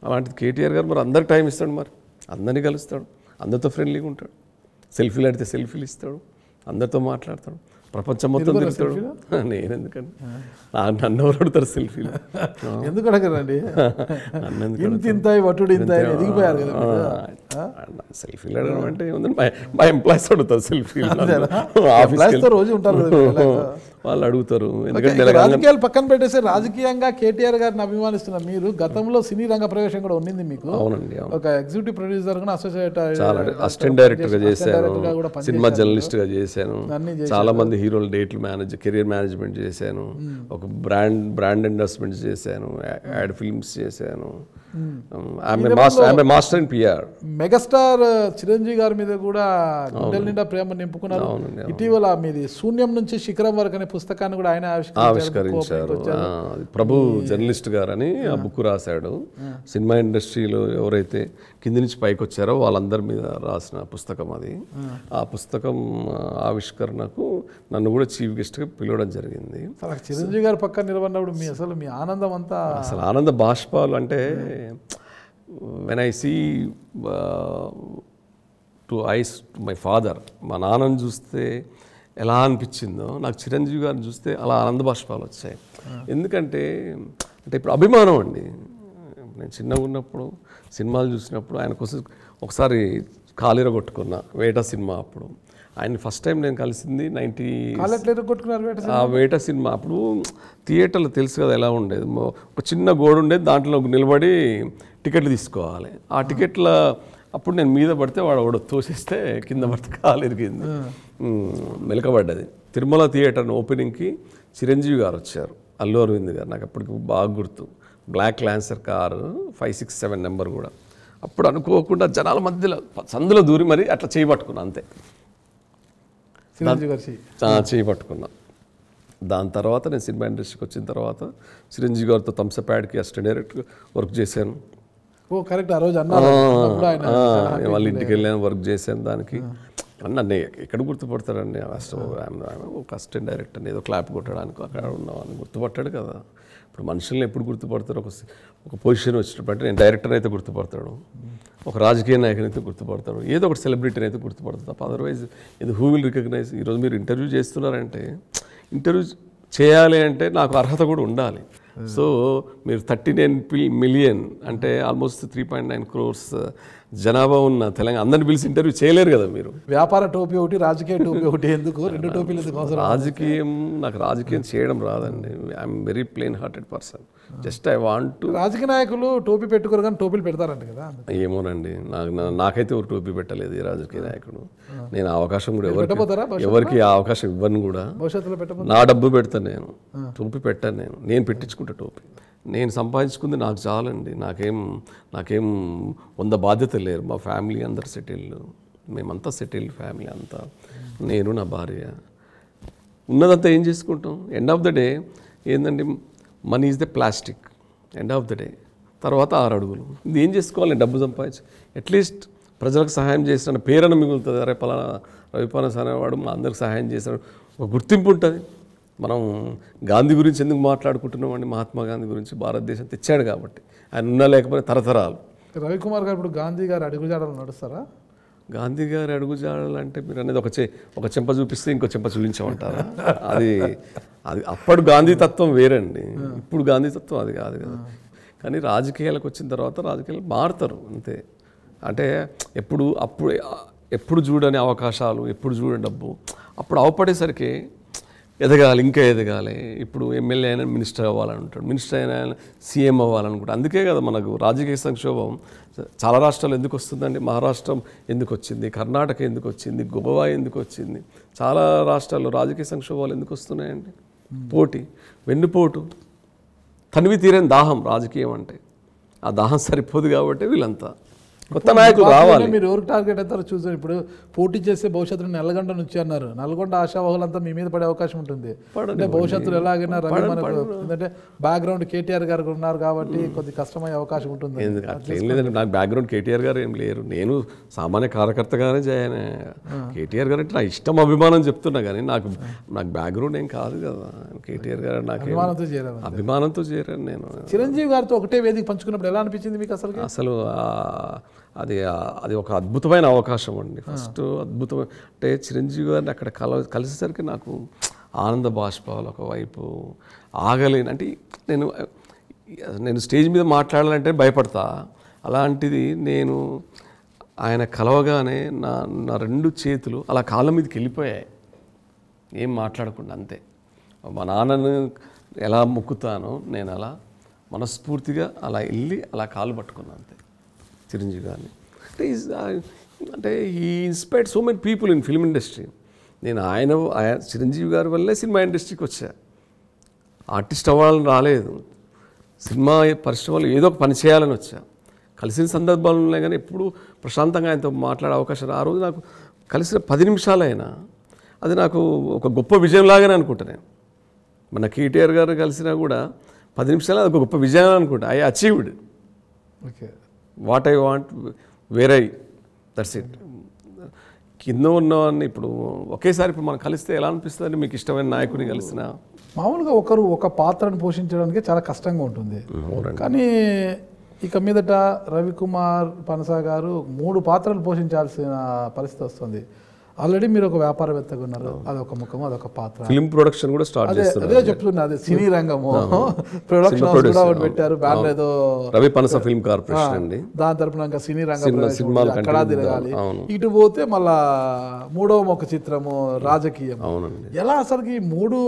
అలాంటిది కేటీఆర్ గారు మరి అందరికి టైం ఇస్తాడు, మరి అందరినీ కలుస్తాడు, అందరితో ఫ్రెండ్లీగా ఉంటాడు. సెల్ఫీలు అడితే సెల్ఫీలు ఇస్తాడు, అందరితో మాట్లాడతాడు, ప్రపంచం మొత్తం తిరుగుతాడు. నేను ఎందుకండి, నన్ను ఎవరు అడుగుతారు సెల్ఫీలు? ఎందుకు అడగరండి? సెల్ఫీలు అడగడం అంటే ఏముందండి, మా ఎంప్లాయీస్ అడుగుతారు సెల్ఫీలు. రోజు ఉంటారు వాళ్ళు అడుగుతారు. ఎందుకంటే రాజకీయాలు పక్కన పెట్టేసి రాజకీయంగా కేటీఆర్ గారిని అభిమానిస్తున్నారు మీరు. గతంలో సినీ రంగ ప్రవేశం కూడా ఉండింది మీకు. అవునండి, ఒక ఎగ్జిక్యూటివ్ ప్రొడ్యూసర్ గా, అసిస్టెంట్ డైరెక్టర్ గా చేశాను, సినిమా జర్నలిస్ట్ గా చేశాను, చాలా మంది హీరోలు డేట్లు కెరియర్ మేనేజ్మెంట్ చేశాను, ఒక బ్రాండ్ ఎండోర్స్మెంట్ చేశాను, యాడ్ ఫిల్మ్స్ చేశాను. Master in PR. Megastar Chiranjeevi గారి మీద కూడా గుండెల నిండా ప్రేమ నింపుకున్నారు. ఇటీవల మీది శూన్యం నుంచి శిఖరం వరకు అనే పుస్తకాన్ని కూడా ఆయన ఆవిష్కరించారు. ప్రభు జర్నలిస్ట్ గారని ఆ బుక్ రాశాడు. సినిమా ఇండస్ట్రీలో ఎవరైతే కింది నుంచి పైకి వచ్చారో వాళ్ళందరి మీద రాసిన పుస్తకం అది. ఆ పుస్తకం ఆవిష్కరణకు నన్ను కూడా చీఫ్ గెస్ట్గా పిలవడం జరిగింది. చిరంజీవి గారు పక్కన నిలబడినప్పుడు మీ ఆనందం అంతా అసలు ఆనంద బాష్పాలు. అంటే when I see to eyes to my father, మా నాన్నని చూస్తే ఎలా అనిపించిందో నాకు చిరంజీవి గారిని చూస్తే అలా ఆనంద బాష్పాలు వచ్చాయి. ఎందుకంటే ఇప్పుడు అభిమానం అండి. నేను చిన్నగా ఉన్నప్పుడు సినిమాలు చూసినప్పుడు ఆయన కోసం ఒకసారి కాలిర కొట్టుకున్నా వేట సినిమా అప్పుడు. ఆయన ఫస్ట్ టైం నేను కలిసింది 90. ఆ వేట సినిమా అప్పుడు థియేటర్లో తెలుసు కదా ఎలా ఉండేది, ఒక చిన్న గోడ ఉండేది, దాంట్లో నిలబడి టికెట్లు తీసుకోవాలి. ఆ టికెట్ల అప్పుడు నేను మీద పడితే వాడు తోసేస్తే కింద పడితే కాలు ఇరిగింది, మెలకబడ్డది. తిరుమల థియేటర్ ఓపెనింగ్కి చిరంజీవి గారు వచ్చారు, అల్లు అరవింద్ గారు, నాకు అప్పటికి బాగా గుర్తు. బ్లాక్ ల్యాన్సర్ కారు 567 నెంబర్ కూడా. అప్పుడు అనుకోకుండా జనాల మధ్యలో సందులో దూరి మరి అట్లా చేయి పట్టుకున్నా, అంతే చేయి పట్టుకున్నా. దాని తర్వాత నేను సినిమా ఇండస్ట్రీకి వచ్చిన తర్వాత చిరంజీవి గారితో థమ్సప్ యాడ్కి అసిస్టెంట్ డైరెక్టర్ వర్క్ చేశాను. వాళ్ళ ఇంటికి వెళ్ళాను, వర్క్ చేశాను. దానికి నన్ను ఎక్కడ గుర్తుపడతాడండి, ఒక అసిస్టెంట్ డైరెక్టర్ ఏదో క్లాప్ కొట్టడానికి అక్కడ ఉన్నామని గుర్తుపట్టాడు కదా. ఇప్పుడు మనుషుల్ని ఎప్పుడు గుర్తుపడతారు, ఒక పొజిషన్ వచ్చినప్పుడు. అంటే నేను డైరెక్టర్ అయితే గుర్తుపడతాడు, ఒక రాజకీయ నాయకుని అయితే గుర్తుపడతాడు, ఏదో ఒకటి సెలబ్రిటీని అయితే గుర్తుపడతాడు తప్ప అదర్వైజ్ ఇది హూ విల్ రికగ్నైజ్. ఈరోజు మీరు ఇంటర్వ్యూ చేస్తున్నారంటే ఇంటర్వ్యూ చేయాలి అంటే నాకు అర్హత కూడా ఉండాలి. సో మీరు 39 మిలియన్ అంటే ఆల్మోస్ట్ 3.9 crores జనాభా ఉన్న తెలంగాణ అందరిని పిలిచి ఇంటర్వ్యూ చేయలేరు కదా మీరు. వ్యాపార టోపీ ఒకటి, రాజకీయ టోపీ ఒకటి, ఎందుకు 2 టోపీలు ఎందుకు అవసరం? నాకు రాజకీయం చేయడం రాదండి. I'm very plain hearted person. Just I want to. రాజకీయ నాయకులు టోపీ పెట్టుకోరు కానీ టోపీలు పెడతారంట కదా. ఏమోనండి, నాకైతే ఒక టోపీ పెట్టలేదు ఈ రాజకీయ నాయకుడు. నేను అవకాశం కూడా ఎవరికి ఆ అవకాశం ఇవ్వను కూడా. భవిష్యత్తులో పెట్టబోతారా? నా డబ్బు పెడతాను నేను, టోపీ పెట్టాను నేను పెట్టించుకుంటా టోపీ. నేను సంపాదించుకుంది నాకు చాలండి. నాకేం 100 బాధ్యత లేరు. మా ఫ్యామిలీ అందరు సెటిల్డ్, మేమంతా సెటిల్డ్ ఫ్యామిలీ అంతా, నేను నా భార్య. ఉన్నదంతా ఏం చేసుకుంటాం? ఎండ్ ఆఫ్ ద డే ఏంటంటే money is the plastic. End of the day తర్వాత 6 అడుగులు. ఇది ఏం చేసుకోవాలి? డబ్బు సంపాదించి అట్లీస్ట్ ప్రజలకు సహాయం చేసిన పేరున మిగులుతుంది. అరే పలానా రవిపానస్ అనేవాడు మా అందరికి సహాయం చేశాడు, ఒక గుర్తింపు ఉంటుంది. మనం గాంధీ గురించి ఎందుకు మాట్లాడుకుంటున్నామండి? మహాత్మా గాంధీ గురించి భారతదేశం తెచ్చాడు కాబట్టి. ఆయన ఉన్నా లేకపోతే తరతరాలు. రవికుమార్ గారు ఇప్పుడు గాంధీ గారు అడుగుజాడలు నడుస్తారా? గాంధీ గారి అడుగుజాడలు అంటే మీరు అనేది ఒక చెంప చూపిస్తే ఇంకో చెంప చూపించమంటారా? అది అప్పుడు గాంధీ తత్వం వేరండి, ఇప్పుడు గాంధీ తత్వం అది కాదు కదా. కానీ రాజకీయాలకు వచ్చిన తర్వాత రాజకీయాలు మారుతారు అంతే. అంటే ఎప్పుడు చూడని అవకాశాలు, ఎప్పుడు చూడని డబ్బు, అప్పుడు అవపడేసరికి ఎదగాలి, ఇంకా ఎదగాలి. ఇప్పుడు ఎమ్మెల్యే అయినా మినిస్టర్ అవ్వాలనుకుంటాడు, మినిస్టర్ అయినా సీఎం అవ్వాలనుకుంటాడు. అందుకే కదా మనకు రాజకీయ సంక్షోభం చాలా రాష్ట్రాలు ఎందుకు వస్తుందండి? మహారాష్ట్రం ఎందుకు వచ్చింది, కర్ణాటక ఎందుకు వచ్చింది, గోవా ఎందుకు వచ్చింది, చాలా రాష్ట్రాల్లో రాజకీయ సంక్షోభాలు ఎందుకు వస్తున్నాయండి? పోటీ, వెన్నుపోటు, తనివి తీరని దాహం రాజకీయం అంటే. ఆ దాహం సరిపోదు కాబట్టి వీళ్ళంతా కొత్త నాయకులు రావాలి. మీరు ఎవరికి టార్గెట్ అవుతారో చూసారు. ఇప్పుడు పోటీ చేసే భవిష్యత్తులో నల్గొండ నుంచి అన్నారు. నల్గొండ ఆశావాహులంతా మీ మీద పడే అవకాశం ఉంటుంది. అంటే భవిష్యత్తులో ఎలాగైనా ఎందుకంటే బ్యాక్గ్రౌండ్ కేటీఆర్ గారు ఉన్నారు కాబట్టి కొద్ది కష్టమయ్యే అవకాశం ఉంటుంది. ఏం లేదండి, నాకు బ్యాక్గ్రౌండ్ కేటీఆర్ గారు ఏం లేరు. నేను సామాన్య కార్యకర్తగానే చేయను. కేటీఆర్ గారు అంటే నా ఇష్టం, అభిమానం చెప్తున్నా. కానీ నాకు బ్యాక్గ్రౌండ్ ఏం కాదు కదా. కేటీఆర్ గారు నాకు అభిమానంతో చేరాను నేను. చిరంజీవి గారితో ఒకటే వేదిక పంచుకున్నప్పుడు ఎలా అనిపించింది మీకు? అసలు అది ఒక అద్భుతమైన అవకాశం అండి. ఫస్ట్ అద్భుతం అంటే చిరంజీవి గారిని అక్కడ కలిసేసరికి నాకు ఆనంద బాష్పాలు ఒకవైపు ఆగలేను. అంటే నేను స్టేజ్ మీద మాట్లాడాలంటే భయపడతా. అలాంటిది నేను ఆయన కలవగానే నా 2 చేతులు అలా కాళ్ళ మీదకి వెళ్ళిపోయాయి, ఏం మాట్లాడకుండా. అంతే. మా నాన్నను ఎలా మొక్కుతానో నేను అలా మనస్ఫూర్తిగా అలా వెళ్ళి అలా కాళ్ళు పట్టుకున్నాను అంతే చిరంజీవి గారిని. అంటే ఈ inspired so many people in film industry. నేను చిరంజీవి గారి వల్లే సినిమా ఇండస్ట్రీకి వచ్చా. ఆర్టిస్ట్ అవ్వాలని రాలేదు, సినిమా పరిశ్రమలో ఏదో ఒక పని చేయాలని వచ్చా. కలిసిన సందర్భాలు ఉన్నాయి కానీ ఎప్పుడు ప్రశాంతంగా ఆయనతో మాట్లాడే అవకాశం. ఆ రోజు నాకు కలిసిన 10 నిమిషాలైనా అది నాకు ఒక గొప్ప విజయంలాగానే అనుకుంటా. నేను మన కేటీఆర్ గారు కలిసినా కూడా 10 నిమిషాలు అది ఒక గొప్ప విజయం అనుకుంటా. I achieved what I want, where I, that's it. కింద ఉన్నవాడిని ఇప్పుడు ఒకేసారి ఇప్పుడు మనం కలిస్తే ఎలా అనిపిస్తుంది? మీకు ఇష్టమైన నాయకుడిని కలిసిన మామూలుగా ఒకరు ఒక పాత్రను పోషించడానికి చాలా కష్టంగా ఉంటుంది. కానీ ఇక మీదట రవికుమార్ పనస గారు 3 పాత్రలు పోషించాల్సిన పరిస్థితి వస్తుంది. ఆల్రెడీ మీరు ఒక వ్యాపారవేత్తగా ఉన్నారు, అదొక ముఖము అదొక పాత్ర. ఫిల్మ్ ప్రొడక్షన్ కూడా స్టార్ట్ చేస్తున్నారు. అదే చెప్తున్నా, అదే సినీ రంగము ప్రొడక్షన్ హౌస్ కూడా ఒకటి పెట్టారు, బ్యానర్ ఏదో రవి పనస ఫిల్మ్ కార్పొరేషన్ అండి. దాని తరపున ఇంకా సినీ రంగం అక్కడ తిరగాలి. ఇటు పోతే మళ్ళా మూడవ ముఖ చిత్రము రాజకీయం. అవునండి. ఎలా అసలుకి 3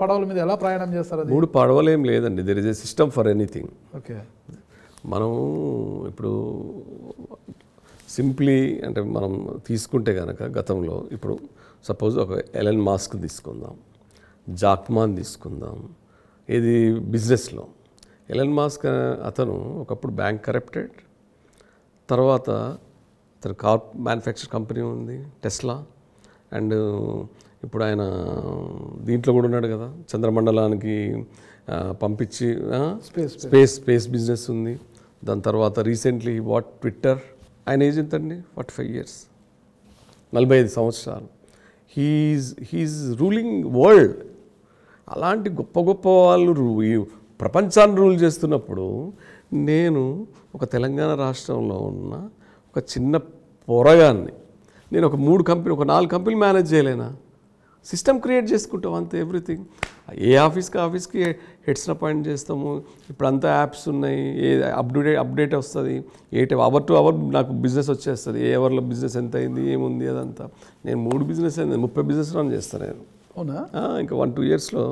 పడవల మీద ఎలా ప్రయాణం చేస్తారు? 3 పడవలు ఏం లేదండి, there is a system for anything. Okay. మనం ఇప్పుడు సింప్లీ అంటే మనం తీసుకుంటే కనుక గతంలో ఇప్పుడు సపోజ్ ఒక ఎలన్ మాస్క్ తీసుకుందాం, జాక్మాన్ తీసుకుందాం. ఇది బిజినెస్లో ఎలన్ మాస్క్ అతను ఒకప్పుడు బ్యాంక్ కరప్టెడ్, తర్వాత అతను కార్ మ్యానుఫ్యాక్చర్ కంపెనీ ఉంది టెస్లా, అండ్ ఇప్పుడు ఆయన దీంట్లో కూడా ఉన్నాడు కదా, చంద్రమండలానికి పంపించి స్పేస్ బిజినెస్ ఉంది. దాని తర్వాత రీసెంట్లీ ట్విట్టర్. ఆయన ఏజ్ ఎంత అండి? 45 years, 45 సంవత్సరాలు. He is ruling world. అలాంటి గొప్ప గొప్ప వాళ్ళు ప్రపంచాన్ని రూల్ చేస్తున్నప్పుడు నేను ఒక తెలంగాణ రాష్ట్రంలో ఉన్న ఒక చిన్న పోరగాన్ని నేను ఒక 4 కంపెనీలు మేనేజ్ చేయలేనా? సిస్టమ్ క్రియేట్ చేసుకుంటాం అంతే, ఎవ్రీథింగ్. ఏ ఆఫీస్కి హెడ్స్ని అపాయింట్ చేస్తాము. ఇప్పుడు అంతా యాప్స్ ఉన్నాయి, ఏ అప్డేట్ వస్తుంది, అవర్ టు అవర్ నాకు బిజినెస్ వచ్చేస్తుంది. ఏ అవర్లో బిజినెస్ ఎంత అయింది, ఏముంది అదంతా. నేను 3 బిజినెస్ అయింది, 30 బిజినెస్ రన్ చేస్తాను నేను. అవునా? ఇంకా 1-2 yearsలో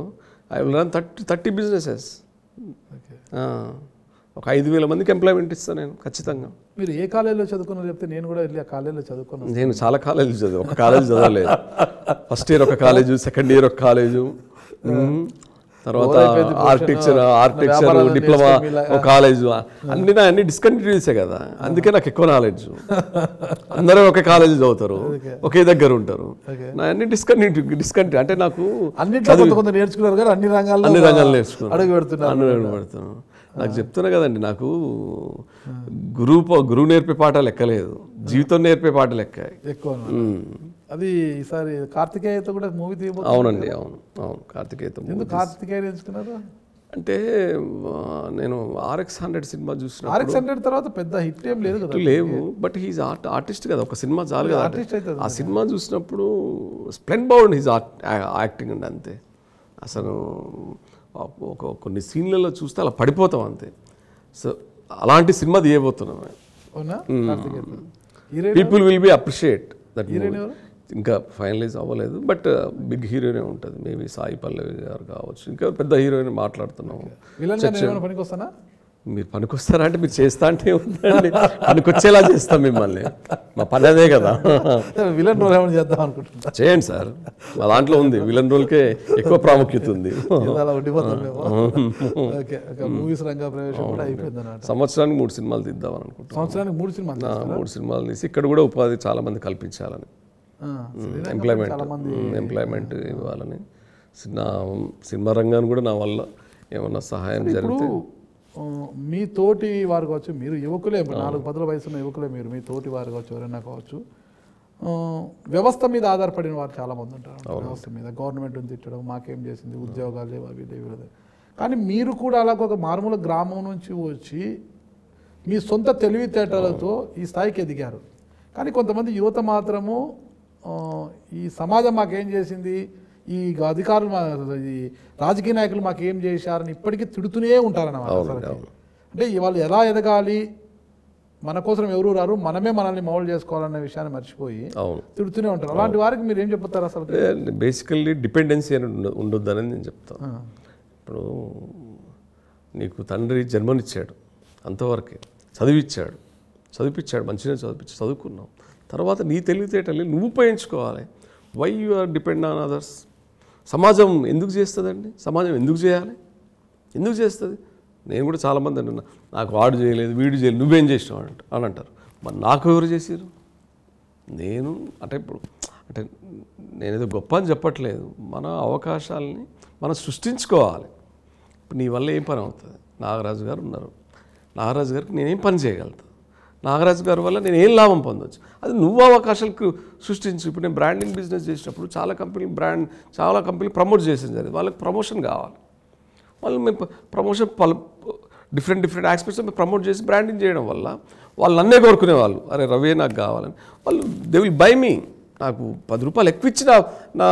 ఐ విల్ రన్ 30 businesses. ఒక 5,000 మందికి ఎంప్లాయ్మెంట్ ఇస్తాను నేను ఖచ్చితంగా. మీరు ఏ కాలేజీలో చదువుకున్నారు చెప్తే నేను కూడా వెళ్ళి ఆ కాలేజీలో చదువుకున్నాను. నేను చాలా కాలేజీలు చదివాను, ఒక కాలేజ్ చదవలేదు. ఫస్ట్ ఇయర్ ఒక కాలేజు, సెకండ్ ఇయర్ ఒక కాలేజు, తర్వాత ఆర్కిటెక్చర్ డిప్లొమా ఒక కాలేజు. అన్ని డిస్కంటిన్యూసే కదా, అందుకే నాకు ఎక్కువ నాలెడ్జ్. అందరూ ఒక కాలేజీ చదువుతారు, ఒకే దగ్గర ఉంటారు. నా అన్ని డిస్కంటిన్యూ అంటే నాకు నేర్చుకున్నారు కానీ అన్ని రంగాల్లో నేర్చుకున్నాను, అడుగు పెడుతున్నాను. నాకు చెప్తున్నా కదండి, నాకు గురువు నేర్పే పాఠాలు ఎక్కలేదు, జీవితం నేర్పే పాటలు ఎక్కాయి ఎక్కువ. అది ఈసారి కార్తికేయతో కూడా మూవీ తీయబోతుంది. అవునండి, అవును కార్తికేయతో. ఎందుకు కార్తికేయ ఎంచుకున్నారు? అంటే నేను RX-100 సినిమా చూసిన. RX-100 తర్వాత పెద్ద హిట్ ఏం లేదు కదా? లేవు, బట్ హీజ్ ఆర్టిస్ట్ కదా, ఒక సినిమా చాలు కదా ఆర్టిస్ట్ అయితే. ఆ సినిమా చూసినప్పుడు స్ప్లెండ్ బౌండ్ హీజ్ యాక్టింగ్ అండి, అంతే. అసలు కొన్ని సీన్లలో చూస్తే అలా పడిపోతాం అంతే. సో అలాంటి సినిమా తీయబోతున్నాం. People will be appreciate that. ఇంకా ఫైనలైజ్ అవ్వలేదు, బట్ బిగ్ హీరోయినే ఉంటుంది. మేబీ సాయి పల్లవి గారు కావచ్చు, ఇంకా పెద్ద హీరోయిన్ మాట్లాడుతున్నాము. మీరు పనికొస్తారా అంటే మీరు చేస్తా అంటే ఉందండి, పనికొచ్చేలా చేస్తాం మిమ్మల్ని. మా పని అదే కదా. విలన్ రోల్ ఏమైనా చేద్దాం అనుకుంటున్నా. చేయండి సార్, మా దాంట్లో ఉంది, విలన్ రోల్కే ఎక్కువ ప్రాముఖ్యత ఉంది. సంవత్సరానికి 3 సినిమాలు తీద్దామని అనుకుంటున్నాం. సంవత్సరానికి 3 సినిమాలు? 3 సినిమాలు తీసి ఇక్కడ కూడా ఉపాధి చాలా మంది కల్పించాలని, ఎంప్లాయ్మెంట్ ఇవ్వాలని. సినిమా రంగాన్ని కూడా నా వల్ల ఏమన్నా సహాయం జరిగితే. మీ తోటి వారు కావచ్చు, మీరు యువకులే, 4-10 వయసు ఉన్న యువకులే, మీరు మీ తోటి వారు కావచ్చు, ఎవరైనా కావచ్చు, వ్యవస్థ మీద ఆధారపడిన వారు చాలామంది ఉంటారు. వ్యవస్థ మీద గవర్నమెంట్ని తిట్టడం, మాకేం చేసింది, ఉద్యోగాలు లేవు, అవి లేవు. కానీ మీరు కూడా అలాగ ఒక మారుమూల గ్రామం నుంచి వచ్చి మీ సొంత తెలివితేటలతో ఈ స్థాయికి ఎదిగారు. కానీ కొంతమంది యువత మాత్రము ఈ సమాజం మాకేం చేసింది, ఈ అధికారులు, ఈ రాజకీయ నాయకులు మాకేం చేశారని ఇప్పటికీ తిడుతూనే ఉంటారన్నమాట. అంటే వాళ్ళు ఎలా ఎదగాలి, మన కోసం ఎవరు రారు, మనమే మనల్ని మౌల్డ్ చేసుకోవాలన్న విషయాన్ని మర్చిపోయి తిడుతూనే ఉంటారు. అలాంటి వారికి మీరు ఏం చెప్తారు? అసలు బేసికల్లీ డిపెండెన్సీ అని ఉండొద్దని నేను చెప్తాను. ఇప్పుడు నీకు తండ్రి జన్మనిచ్చాడు, అంతవరకే చదివించాడు, మంచిగా చదువుకున్నావు. తర్వాత నీ తెలివితేటల్ని నువ్వు ఉపయోగించుకోవాలి. Why you are depend on others? సమాజం ఎందుకు చేస్తుందండి? సమాజం ఎందుకు చేయాలి? ఎందుకు చేస్తుంది? నేను కూడా చాలామంది అంటున్నా, నాకు వాడు చేయలేదు, వీడు చేయలేదు, నువ్వేం చేసినావు అని అంటారు. మరి నాకు ఎవరు చేసారు? నేను ఇప్పుడు నేనేదో గొప్ప అని చెప్పట్లేదు, మన అవకాశాలని మనం సృష్టించుకోవాలి. ఇప్పుడు నీ వల్ల ఏం పని అవుతుంది? నాగరాజు గారు ఉన్నారు, నాగరాజు గారికి నేనేం పని చేయగలుగుతాను, నాగరాజు గారి వల్ల నేను ఏం లాభం పొందవచ్చు, అది నువ్వు అవకాశాలకు సృష్టించు. ఇప్పుడు నేను బ్రాండింగ్ బిజినెస్ చేసినప్పుడు చాలా కంపెనీలు ప్రమోట్ చేసేది జరిగింది. వాళ్ళకి ప్రమోషన్ కావాలి, వాళ్ళు మేము ప్రమోషన్ డిఫరెంట్ ఆస్పెక్ట్స్ ప్రమోట్ చేసి బ్రాండింగ్ చేయడం వల్ల వాళ్ళు నన్నే కోరుకునేవాళ్ళు, అరే రవి నాకు కావాలని. వాళ్ళు దే విల్ బై మీ. నాకు 10 రూపాయలు ఎక్కువ ఇచ్చి నా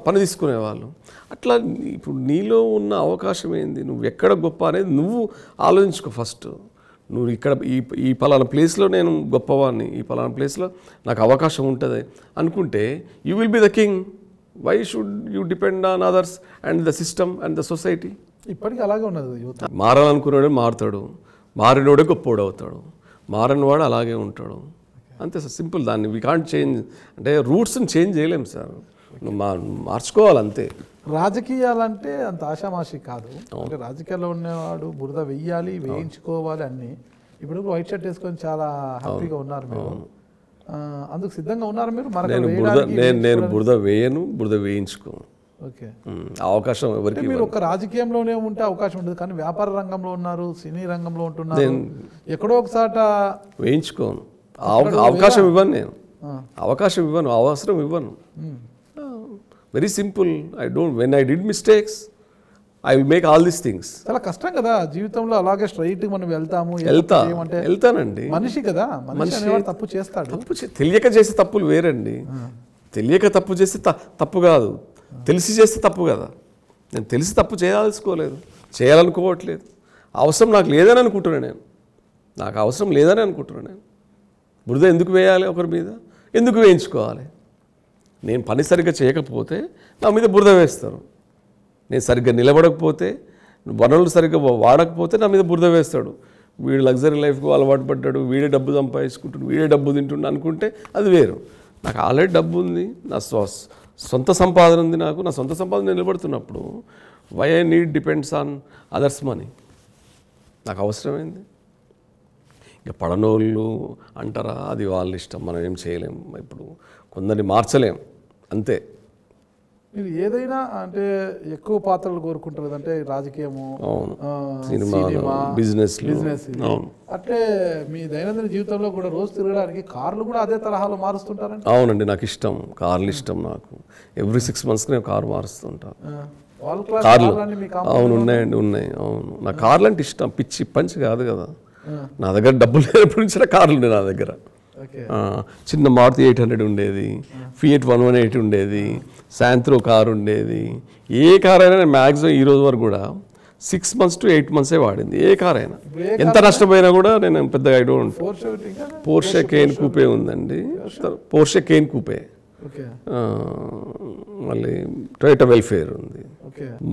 పని తీసుకునేవాళ్ళు. అట్లా ఇప్పుడు నీలో ఉన్న అవకాశం ఏంది, నువ్వు ఎక్కడ గొప్ప అనేది నువ్వు ఆలోచించుకో ఫస్ట్. నువ్వు ఇక్కడ ఈ పలానా ప్లేస్లో నేను గొప్పవాడిని, ఈ పలానా ప్లేస్లో నాకు అవకాశం ఉంటుంది అనుకుంటే you will be the king. Why should you depend on others and the system and the society? ఇప్పటికీ అలాగే ఉన్నది యువత. మారాలనుకునేవాడే మారుతాడు, మారినోడే గొప్పోడు అవుతాడు, మారనివాడు అలాగే ఉంటాడు. అంతే సార్, సింపుల్. దాన్ని వీ కాంట్ చేంజ్, అంటే రూట్స్ని చేంజ్ చేయలేము సార్, నువ్వు మార్చుకోవాలి అంతే. రాజకీయాలంటే అంత ఆషామాషి కాదు. అంటే రాజకీయాల్లో ఉన్నవాడు బురద వెయ్యాలి, వేయించుకోవాలి అన్ని. ఇప్పుడు వైట్ షర్ట్ వేసుకొని చాలా హ్యాపీగా ఉన్నారు మీరు, అందుకు సిద్ధంగా ఉన్నారు మీరు? నేను బురద వేయను, బురద వేయించుకోను. ఓకే, అవకాశం ఎవరికి? మీరు ఒక రాజకీయంలోనే ఉంటే అవకాశం ఉంటుంది, కానీ వ్యాపార రంగంలో ఉన్నారు, సినీ రంగంలో ఉంటున్నారు, ఎక్కడో ఒకసాట వేయించుకోను. అవకాశం ఇవ్వను, నేను అవకాశం ఇవ్వను, అవసరం ఇవ్వను. Very simple. When I did mistakes I will make all these things. చాలా కష్టం కదా జీవితంలో, అలాగే స్ట్రైట్ మనం వెళ్తానండి. మనిషి కదా, మనిషి తప్పు చేస్తాడు. తెలియక చేసే తప్పులు వేరండి. తెలియక తప్పు చేస్తే తప్పు కాదు, తెలిసి చేస్తే తప్పు కదా. నేను తెలిసి తప్పు చేయాల్సుకోలేదు, చేయాలనుకోవట్లేదు. అవసరం నాకు లేదని అనుకుంటున్నాను నేను, నాకు అవసరం లేదని అనుకుంటున్నాను నేను. బురద ఎందుకు వేయాలి ఒకరి మీద, ఎందుకు వేయించుకోవాలి? నేను పని సరిగ్గా చేయకపోతే నా మీద బురద వేస్తారు, నేను సరిగ్గా నిలబడకపోతే, వనరులు సరిగ్గా వాడకపోతే నా మీద బురద వేస్తాడు. వీడు లగ్జరీ లైఫ్కు అలవాటు పడ్డాడు, వీడే డబ్బు సంపాదించుకుంటాడు, వీడే డబ్బు తింటుండు అనుకుంటే అది వేరు. నాకు ఆల్రెడీ డబ్బు ఉంది, నా సొంత సంపాదన ఉంది, నాకు నా సొంత సంపాదన నిలబడుతున్నప్పుడు why I need depends on others money? నాకు అవసరమైంది. ఇక పడనోళ్ళు అంటారా, అది వాళ్ళ ఇష్టం, మనం ఏం చేయలేం. ఇప్పుడు కొందరిని మార్చలేం, అంతే. మీరు ఏదైనా అంటే ఎక్కువ పాత్రలు కోరుకుంటారు అంటే రాజకీయము, సినిమా, బిజినెస్. అట్లే మీ దైనందిన జీవితంలో కూడా రోజు తిరగడానికి కార్లు కూడా అదే తరహాలో మారుస్తుంటారండి? అవునండి, నాకు ఇష్టం, కార్లు ఇష్టం. నాకు ఎవ్రీ 6 months నేను కారు మారుస్తుంటాను. కార్లు అవును ఉన్నాయండి, ఉన్నాయి. అవును, నా కార్లు అంటే ఇష్టం, పిచ్చి పంచి కాదు కదా. నా దగ్గర డబ్బులు లేనప్పటి నుంచి కార్లు ఉన్నాయి నా దగ్గర. చిన్న మారుతి 800 ఉండేది, ఫియట్ 118 ఉండేది, శాంత్రో కారు ఉండేది. ఏ కార్ అయినా నేను మ్యాక్సిమం ఈ రోజు వరకు కూడా 6 months to 8 months వాడింది. ఏ కార్ అయినా ఎంత నష్టపోయినా కూడా నేను పెద్దగా ఐ డోంట్. పోర్షే కేన్ కూపే ఉందండి, పోర్షే కేన్ కూపే. మళ్ళీ టొయోటా వెల్ఫేర్ ఉంది.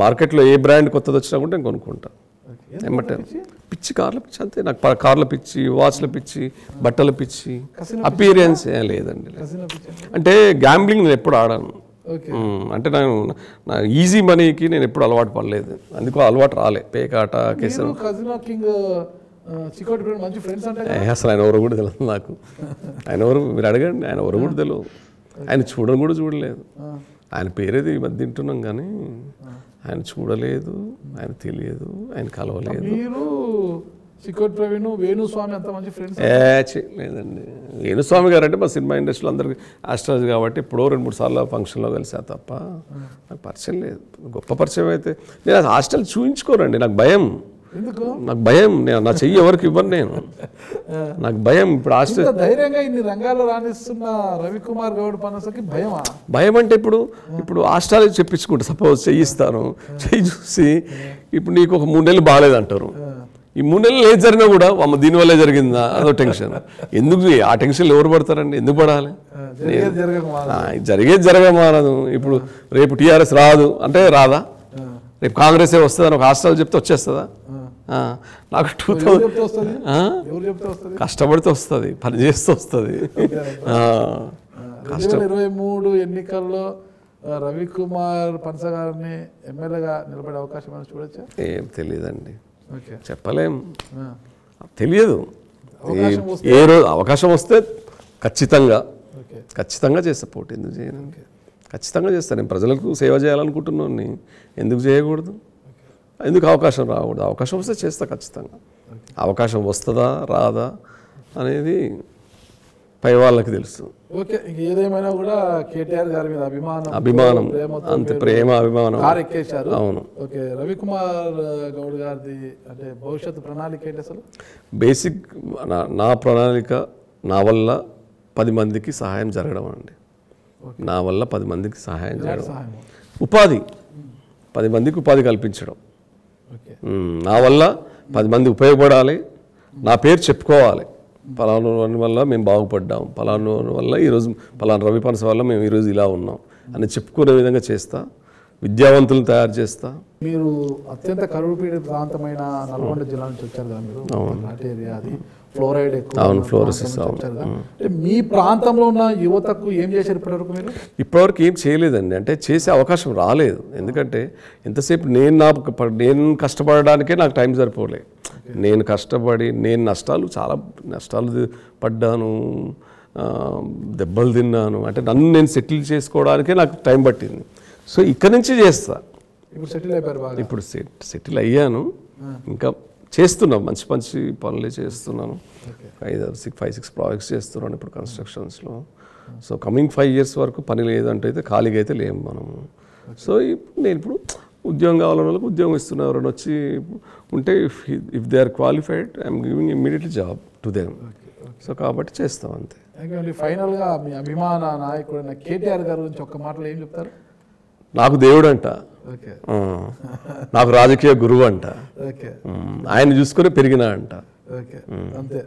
మార్కెట్లో ఏ బ్రాండ్ కొత్తది వచ్చినా కూడా నేను కొనుక్కుంటా. ఏమంటారు, పిచ్చి కార్ల పిచ్చి అంతే. నాకు కార్ల పిచ్చి, వాచ్ల పిచ్చి, బట్టల పిచ్చి, అపీరియన్స్ ఏం లేదండి. అంటే గ్యాంబ్లింగ్ నేను ఎప్పుడు ఆడాను. అంటే నా ఈజీ మనీకి నేను ఎప్పుడు అలవాటు పడలేదు, అందుకు అలవాటు రాలే. పేకాట, కేసు. అసలు ఆయన ఎవరు కూడా తెలియదు నాకు. ఆయన ఎవరు మీరు అడగండి, ఆయన ఎవరు కూడా తెలియదు. ఆయన చూడడం కూడా చూడలేదు. ఆయన పేరేది ఈ మధ్య తింటున్నాం కానీ ఆయన చూడలేదు, ఆయన తెలియదు, ఆయన కలవలేదు. మీరు చికోటి ప్రవీణ్, వేణుస్వామి అంత మంచి ఫ్రెండ్స్? లేదండి, వేణుస్వామి గారు అంటే మా సినిమా ఇండస్ట్రీలో అందరికి ఆస్ట్రాలజీ కాబట్టి ఎప్పుడో 2-3 సార్లు ఫంక్షన్లో కలిసా తప్ప నాకు పరిచయం లేదు. గొప్ప పరిచయం అయితే నేను అది హాస్టల్ చూయించుకోనండి, నాకు భయం. నాకు భయం, నేను నా చెయ్యి ఎవరికి ఇవ్వను, నేను నాకు భయం. ఇప్పుడు హాస్టల్ ధైర్యంగా ఇన్ని రంగాల్లో రాణిస్తున్న రవికుమార్ గౌడ్ పనసకి భయమా? భయం అంటే ఇప్పుడు హాస్టల్ చెప్పించుకుంటా, సపోజ్ చెయ్యిస్తాను, చెయ్యి చూసి ఇప్పుడు నీకు ఒక 3 నెలలు బాగాలేదంటారు. ఈ 3 నెలలు ఏది జరిగినా కూడా అమ్మ దీనివల్లే జరిగిందా అదో టెన్షన్. ఎందుకు ఆ టెన్షన్లు ఎవరు పడతారండి, ఎందుకు పడాలి? జరిగేది జరగమానదు. ఇప్పుడు రేపు టీఆర్ఎస్ రాదు అంటే రాదా, రేపు కాంగ్రెసే వస్తుందని ఒక హాస్టల్ చెప్తే వచ్చేస్తుందా? నాకు 2000 కష్టపడితే వస్తుంది, పని చేస్తే వస్తుంది. 2023 ఎన్నికల్లో రవికుమార్ పనస గారిని ఎమ్మెల్యేగా నిలబడే అవకాశం అని చూడొచ్చా? ఏం తెలియదండి, చెప్పలేం, తెలియదు. ఏ రోజు అవకాశం వస్తే ఖచ్చితంగా చేస్తా పోటీ. ఎందుకు చేయను, ఖచ్చితంగా చేస్తాను. నేను ప్రజలకు సేవ చేయాలనుకుంటున్నాను, ఎందుకు చేయకూడదు, ఎందుకు అవకాశం రాకూడదు? అవకాశం వస్తే చేస్తా ఖచ్చితంగా. అవకాశం వస్తుందా రాదా అనేది పై వాళ్ళకి తెలుసు. ఓకే, ఏదేమైనా కూడా కేటీఆర్ గారి మీద అభిమానం అంతే, ప్రేమ అభిమానం ఎక్కేశారు. అవును. ఓకే, రవికుమార్ గౌడ్ గారిది అంటే భవిష్యత్తు ప్రణాళిక ఏంటి అసలు? బేసిక్ నా ప్రణాళిక నా వల్ల 10 మందికి సహాయం జరగడం అండి. నా వల్ల 10 మందికి సహాయం చేయడం, ఉపాధి 10 మందికి ఉపాధి కల్పించడం, నా వల్ల 10 మంది ఉపయోగపడాలి, నా పేరు చెప్పుకోవాలి, పలానా వల్ల మేము బాగుపడ్డాం, పలానా వల్ల ఈరోజు పలానా రవి పనస వల్ల మేము ఈరోజు ఇలా ఉన్నాం అని చెప్పుకునే విధంగా చేస్తా, విద్యావంతులను తయారు చేస్తా. మీరు అత్యంత కరువు పీడిత ప్రాంతమైన నల్గొండ జిల్లా నుంచి వచ్చారు కదా మీరు, నాటి ఏరియా అది, ఫ్లోరైడ్ ఎక్కువ. అవును, ఫ్లోరోసిస్. అంటే మీ ప్రాంతంలో ఉన్న యువతకు ఏం చేశారు ఇప్పటివరకు మీరు? ఇప్పటివరకు ఏం చేయలేదండి, అంటే చేసే అవకాశం రాలేదు. ఎందుకంటే ఎంతసేపు నేను కష్టపడడానికే నాకు టైం సరిపోలే. నేను కష్టపడి నేను చాలా నష్టాలు పడ్డాను, దెబ్బలు తిన్నాను. అంటే నన్ను నేను సెటిల్ చేసుకోవడానికే నాకు టైం పట్టింది. సో ఇక్కడ నుంచి చేస్తా. ఇప్పుడు సెటిల్ అయిపోయారు బాగా? ఇప్పుడు సెటిల్ అయ్యాను, ఇంకా చేస్తున్నాను, మంచి మంచి పనులే చేస్తున్నాను. 5-6 ప్రాజెక్ట్స్ చేస్తున్నాను ఇప్పుడు కన్స్ట్రక్షన్స్లో. సో కమింగ్ 5 years వరకు పని లేదంటే అయితే ఖాళీగా అయితే లేము మనము. సో నేను ఇప్పుడు ఉద్యోగం కావాలన్న వాళ్ళకి ఉద్యోగం ఇస్తున్నా. ఎవరైనా వచ్చి ఉంటే if they are qualified I'm giving immediately job to them. So కాబట్టి చేస్తాం అంతే. ఫైనల్గా మీ అభిమాన నాయకుడైన కేటీఆర్ గారి గురించి ఒక్క మాటలో ఏం చెప్తారు? నాకు దేవుడు అంట, నాకు రాజకీయ గురువు అంట, ఆయన చూసుకొని పెరిగినా అంట. అంతే.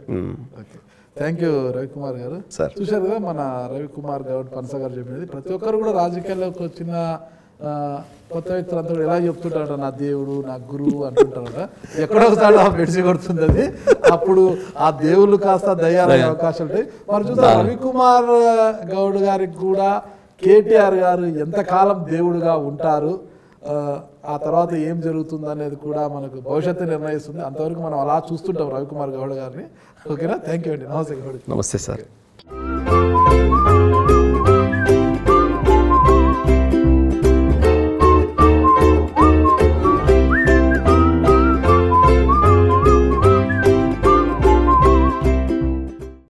థ్యాంక్ యూ రవికుమార్ గారు. చూశారు కదా మన రవికుమార్ గౌడ్ పనస గారు చెప్పినది. ప్రతి ఒక్కరు కూడా రాజకీయాల్లోకి వచ్చిన కొత్త వ్యక్తులంతా కూడా ఎలా చెప్తుంటారట, నా దేవుడు నా గురువు అంటుంటారట. ఎక్కడో ఒకసారి పెడిసి కొడుతుంది అది, అప్పుడు ఆ దేవుళ్ళు కాస్త దయ్యాలయ్యే అవకాశాలు ఉంటాయి. మరి చూద్దాం రవికుమార్ గౌడ్ గారికి కూడా కేటీఆర్ గారు ఎంతకాలం దేవుడుగా ఉంటారు, ఆ తర్వాత ఏం జరుగుతుంది అనేది కూడా మనకు భవిష్యత్తు నిర్ణయిస్తుంది. అంతవరకు మనం అలా చూస్తుంటాం రవికుమార్ గౌడ్ గారిని. ఓకేనా? థ్యాంక్ యూ అండి. నమస్తే గౌడ్. నమస్తే సార్.